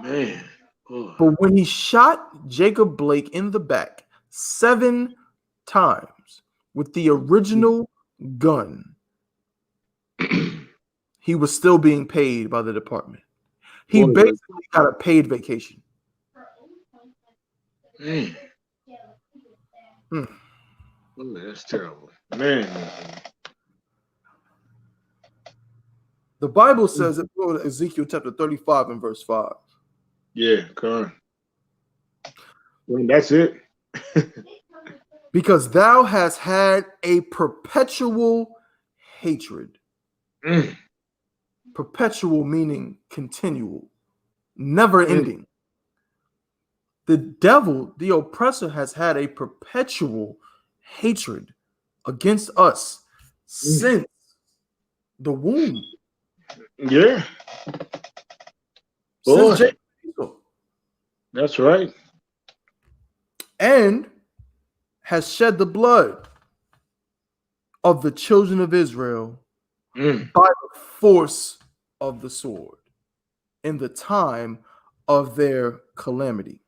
Man. Boy. But when he shot Jacob Blake in the back 7 times with the original gun, he was still being paid by the department. He basically got a paid vacation. Man. Oh, that's terrible. Man. The Bible says it. Go to Ezekiel chapter 35 and verse 5. Yeah, correct. Well, that's it. Because thou hast had a perpetual hatred. Perpetual meaning continual, never ending. The devil, the oppressor, has had a perpetual hatred against us since the womb. Yeah. Since Jacob. That's right. And has shed the blood of the children of Israel by the force of the sword in the time of their calamity.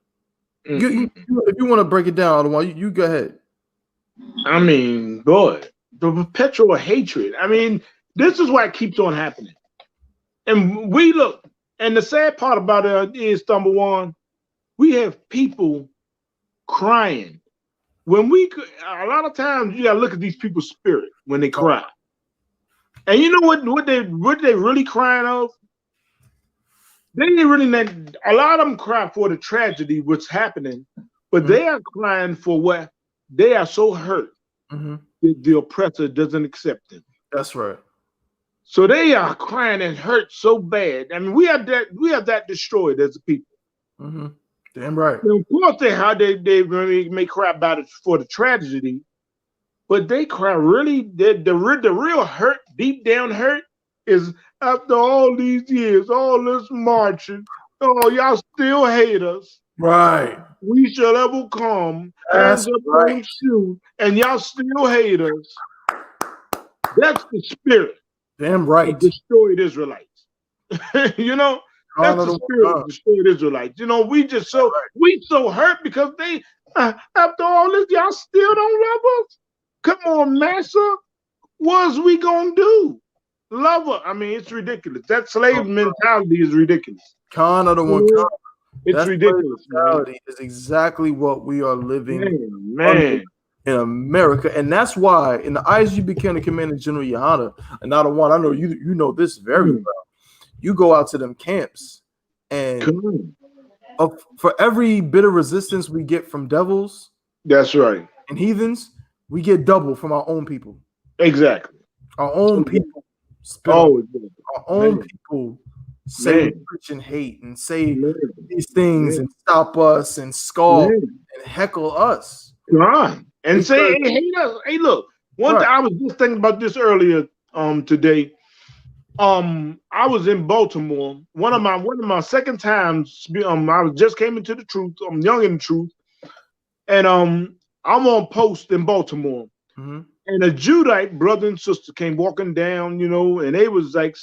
If you want to break it down, you go ahead. I mean, boy, the perpetual hatred. I mean, this is why it keeps on happening. And we look, and the sad part about it is, number one, we have people crying. When a lot of times you gotta look at these people's spirit when they cry. And you know what they really crying of? They ain't really a lot of them cry for the tragedy what's happening, but they are crying for what they are so hurt that the oppressor doesn't accept them. That's right. So they are crying and hurt so bad. I mean, we are that destroyed as a people. Damn right. And of course, they may cry about it for the tragedy, but they cry really. The real hurt, deep down hurt, is after all these years, all this marching. Oh, y'all still hate us. Right. We shall ever come and shoot, and y'all still hate us. That's the spirit. Damn right. Of destroyed Israelites. You know, that's the spirit of destroyed Israelites. You know, we so hurt because they after all this, y'all still don't love us. Come on, massa. What's we gonna do? Love her. I mean, it's ridiculous. That slave mentality is ridiculous. It's ridiculous. Mentality is exactly what we are living in America, and that's why, in the eyes you became the Commander General Johanna, and not a one. I know you know this very well. You go out to them camps, and for every bit of resistance we get from devils, that's right, and heathens, we get double from our own people. Exactly, our own people. Our own people say preach and hate and say these things and stop us and scoff and heckle us. And say hey, hate us. Hey, look, one time I was just thinking about this earlier today. I was in Baltimore. One of my second times. I just came into the truth. I'm young in the truth, and I'm on post in Baltimore. And a Judite brother and sister came walking down, you know, and they was like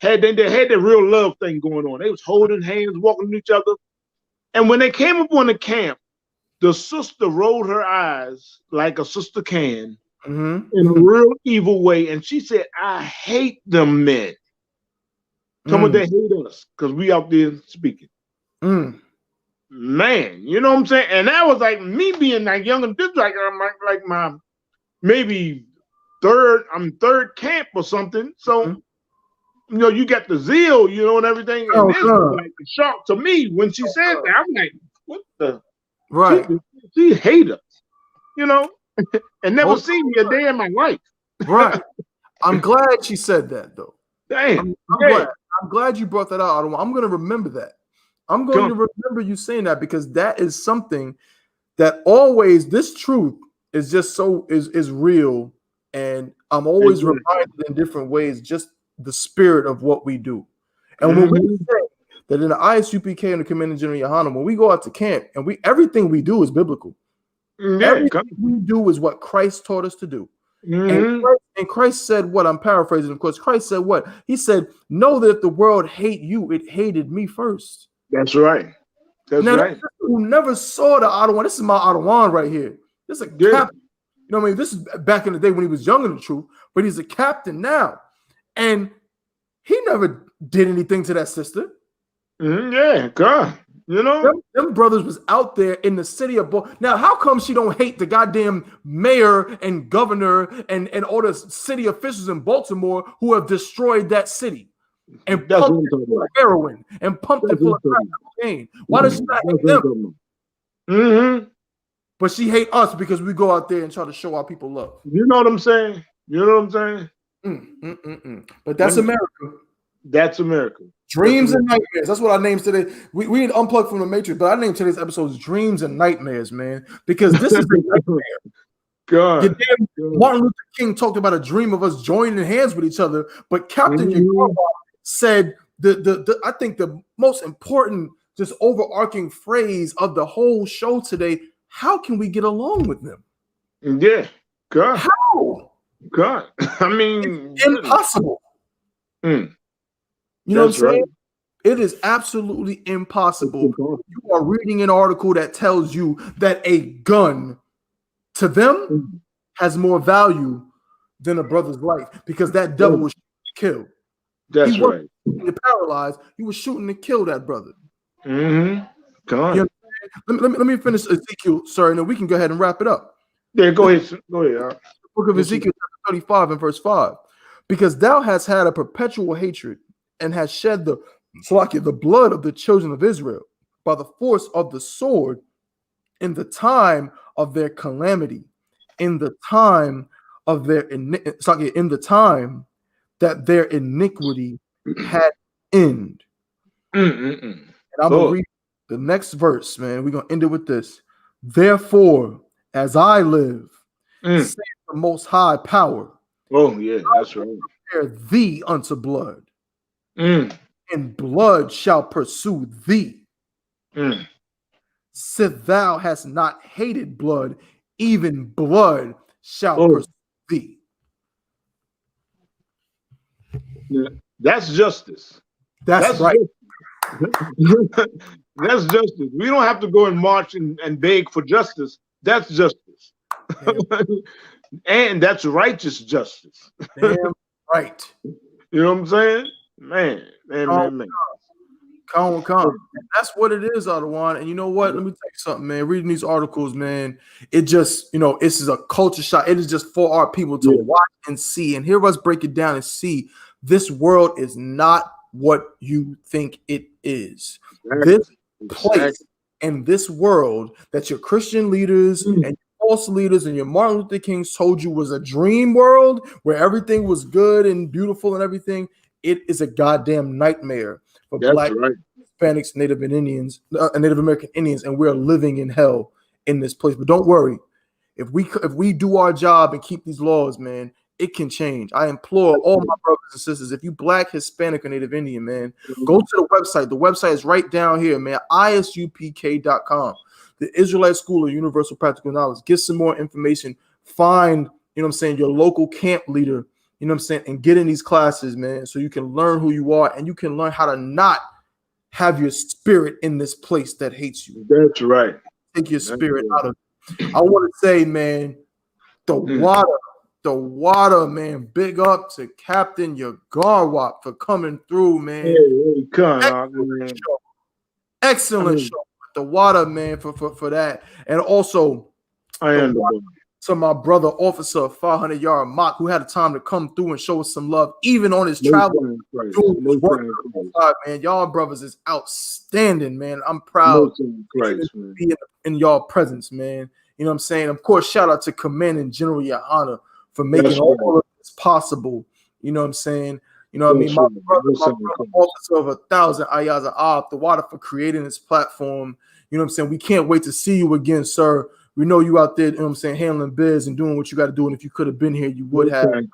they had the real love thing going on. They was holding hands, walking to each other. And when they came up on the camp, the sister rolled her eyes like a sister can in a real evil way. And she said, I hate them men. Some of they hate us because we out there speaking. Man, you know what I'm saying? And that was like me being like young and this like my maybe third camp or something. So you know, you got the zeal, you know, and everything. And this was like a shock to me when she said that. I'm like, what the she hate us, you know, and never seen me a day in my life. Right. I'm glad she said that though. Damn. I'm glad you brought that out. I'm going to remember that. I'm going to remember you saying that because that is something that always, this truth is just so is real, and I'm always reminded in different ways just the spirit of what we do. And when we say that in the ISUPK and the Commanding General Yohana, when we go out to camp and everything we do is biblical. Everything we do is what Christ taught us to do. And Christ said what? I'm paraphrasing, of course. Christ said what? He said, know that if the world hate you, it hated me first. That's right. That's right. Who never saw the Ottawa. This is my Ottawa right here. This is a captain. You know what I mean? This is back in the day when he was young in the truth, but he's a captain now. And he never did anything to that sister. Yeah, God. You know, them brothers was out there in the city of Now, how come she don't hate the goddamn mayor and governor and all the city officials in Baltimore who have destroyed that city and pumped it full of heroin and pumped it full of cocaine? Why does she not hate them? But she hate us because we go out there and try to show our people love. You know what I'm saying? You know what I'm saying? But that's America. That's America. Dreams and nightmares. That's what I named today. We need to unplug from the Matrix, but I named today's episode Dreams and Nightmares, man, because this is a nightmare. God. Martin Luther King talked about a dream of us joining hands with each other, but Captain Yagarwa said I think the most important, just overarching phrase of the whole show today: how can we get along with them? Yeah, God. How? God. I mean, it's impossible. You know what I'm saying? It is absolutely impossible. You are reading an article that tells you that a gun to them has more value than a brother's life because that devil was killed. That's right. He paralyzed. He was shooting to kill that brother. God. You know, let me finish Ezekiel, sir, and then we can go ahead and wrap it up. Yeah, go ahead. Go ahead. The book of Ezekiel, chapter 35 and verse 5. Because thou hast had a perpetual hatred and has shed the blood of the children of Israel by the force of the sword in the time of their calamity, in the time of in the time that their iniquity had end. And I'm gonna read the next verse, man. We're gonna end it with this. Therefore, as I live, saith the Most High Power. Oh yeah, that's right. Prepare thee unto blood. And blood shall pursue thee. Sith thou hast not hated blood, even blood shall pursue thee. Yeah, that's justice. That's right. That's justice. We don't have to go and march and beg for justice. That's justice. And that's righteous justice. Damn right. You know what I'm saying? Man. Come. That's what it is, Ottawa. And you know what? Let me tell you something, man. Reading these articles, man, it just, this is a culture shock. It is just for our people to watch and see and hear us break it down and see this world is not what you think it is. This place and this world that your Christian leaders and your false leaders and your Martin Luther Kings told you was a dream world where everything was good and beautiful and everything. It is a goddamn nightmare for Black, Hispanics, Native American Indians, and we're living in hell in this place. But don't worry, if we do our job and keep these laws, man, it can change. I implore all my brothers and sisters, if you Black, Hispanic, or Native Indian, man, go to the website. The website is right down here, man, isupk.com. The Israelite School of Universal Practical Knowledge. Get some more information. Find, your local camp leader, and get in these classes, man, so you can learn who you are and you can learn how to not have your spirit in this place that hates you. That's right. Take your spirit out of it. I want to say, man, the water, man. Big up to Captain Yagarwa for coming through, man. Excellent show. The water, man, for that. And also, to my brother, officer 500 Yard Mock, who had the time to come through and show us some love, even on his travel. Man, y'all brothers is outstanding, man. I'm proud to be in y'all presence, man. You know what I'm saying? Of course, shout out to Commanding General Yohana for making all of this possible. You know what I'm saying? You know what I mean? My brother, officer of 1,000 Ayaza Ab, the water for creating this platform. You know what I'm saying? We can't wait to see you again, sir. We know you out there, you know what I'm saying, handling biz and doing what you got to do. And if you could have been here, you would have. I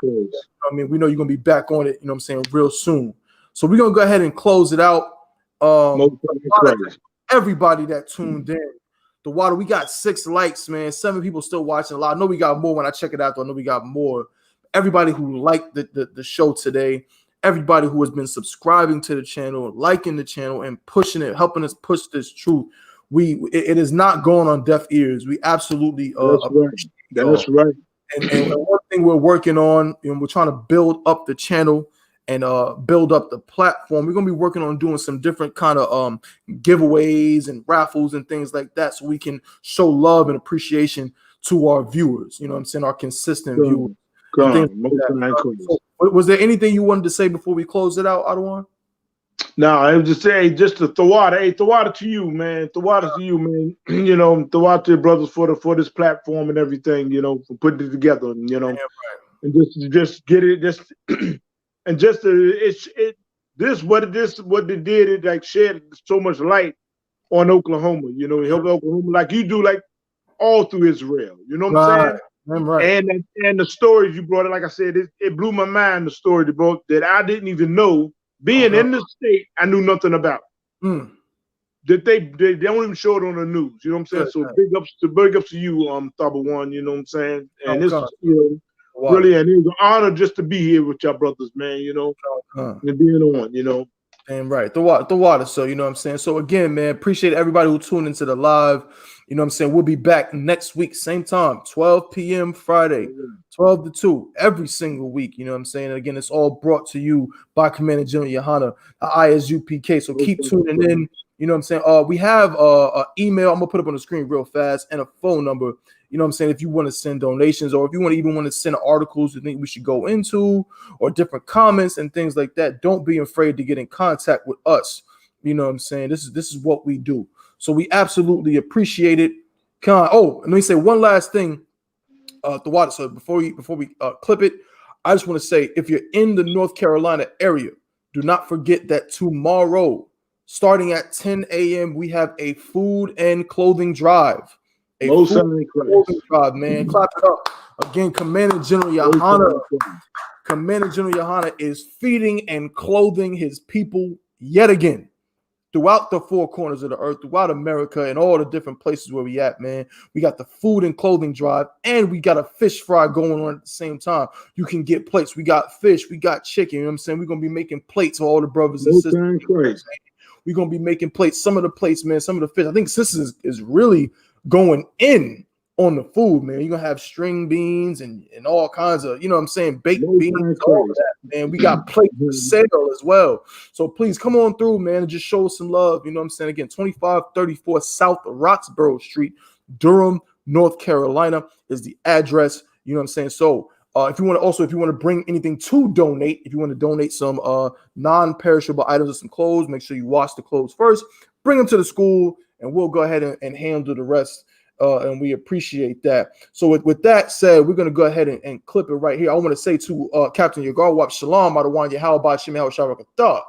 mean, we know you're going to be back on it, you know what I'm saying, real soon. So we're gonna go ahead and close it out. Everybody that tuned in. The water, we got 6 likes, man. 7 people still watching a lot. I know we got more when I check it out. I know we got more. Everybody who liked the show today, everybody who has been subscribing to the channel, liking the channel, and pushing it, helping us push this truth. It is not going on deaf ears. We absolutely That's right. And one thing we're working on, and we're trying to build up the channel and build up the platform. We're gonna be working on doing some different kind of giveaways and raffles and things like that, so we can show love and appreciation to our viewers. You know what I'm saying? Our consistent viewers. So, was there anything you wanted to say before we close it out, Adawan? No, I was just saying, just the Thawada. Hey, Thawada to you, man. Thawada to you, man. You know, Thawada to your brothers for this platform and everything. You know, for putting it together. You know, and just get it, just and just what it did. It like shed so much light on Oklahoma. You know, it helped Oklahoma like you do, like all through Israel. You know what I'm saying? Right. And the stories you brought, like I said, it blew my mind. The story you brought that I didn't even know. Being in the state, I knew nothing about. That they don't even show it on the news. You know what I'm saying? So big ups to you, Thaba One. You know what I'm saying? And it's really, and it was an honor just to be here with y'all brothers, man. You know, and being on. You know. And right, the water. So you know what I'm saying. So again, man, appreciate everybody who tuned into the live. You know what I'm saying. We'll be back next week, same time, 12 p.m. Friday, 12 to 2, every single week. You know what I'm saying. And again, it's all brought to you by Commander General Yohana, ISUPK. So keep tuning in. You know what I'm saying. We have an email. I'm gonna put up on the screen real fast, and a phone number. You know what I'm saying? If you want to send donations, or if you want to send articles you think we should go into, or different comments and things like that, don't be afraid to get in contact with us. You know what I'm saying? This is what we do. So we absolutely appreciate it. Let me say one last thing. The water. So before we clip it, I just want to say, if you're in the North Carolina area, do not forget that tomorrow, starting at 10 a.m., we have a food and clothing drive. Clothing drive, man. Clap it up. Again, Commander General Yohana. Commander General Yohana is feeding and clothing his people yet again throughout the 4 corners of the earth, throughout America, and all the different places where we at, man. We got the food and clothing drive, and we got a fish fry going on at the same time. You can get plates. We got fish. We got chicken. You know what I'm saying? We're going to be making plates for all the brothers and sisters. We're going to be making plates. Some of the plates, man, some of the fish. I think sisters is really going in on the food, man. You're going to have string beans and all kinds of, you know what I'm saying, baked beans, all of that, man. We got plates for sale as well. So please come on through, man, and just show us some love. You know what I'm saying? Again, 2534 South Roxborough Street, Durham, North Carolina is the address. You know what I'm saying? So if you want to bring anything to donate, if you want to donate some non-perishable items or some clothes, make sure you wash the clothes first, bring them to the school, and we'll go ahead and handle the rest. And we appreciate that. So with that said, we're going to go ahead and clip it right here. I want to say to Captain Yagarwap Shalom, Adawan Yahawabah Shemel Shabrakatah.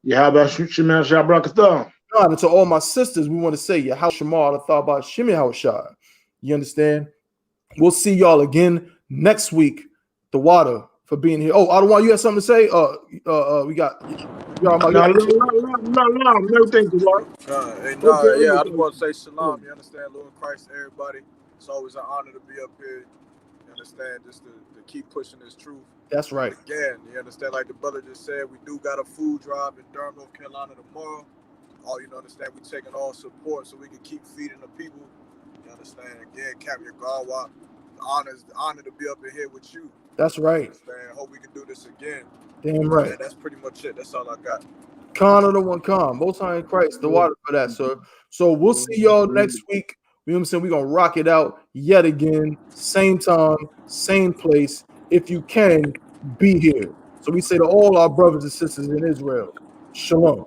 Yahawabah Shemel Shabrakatah. And to all my sisters, we want to say Yahawabah Shemel Shemel Shah. You understand? We'll see y'all again next week. The water for being here. Oh, Adawan, you have something to say? We got. Everything to work. I just want to say shalom. You understand, Lord Christ, everybody. It's always an honor to be up here. You understand, just to keep pushing this truth. That's right. Again, you understand, like the brother just said, we do got a food drive in Durham, North Carolina tomorrow. Understand, we taking all support so we can keep feeding the people. You understand, again, Captain Garwap, the honor to be up in here with you. That's right. You understand? Hope we can do this again. Damn right. That's pretty much it. That's all I got. Khan of the one Khan, Most High in Christ, the water for that, sir. So we'll see y'all next week. You know what I'm saying? We're going to rock it out yet again. Same time, same place. If you can, be here. So we say to all our brothers and sisters in Israel, shalom.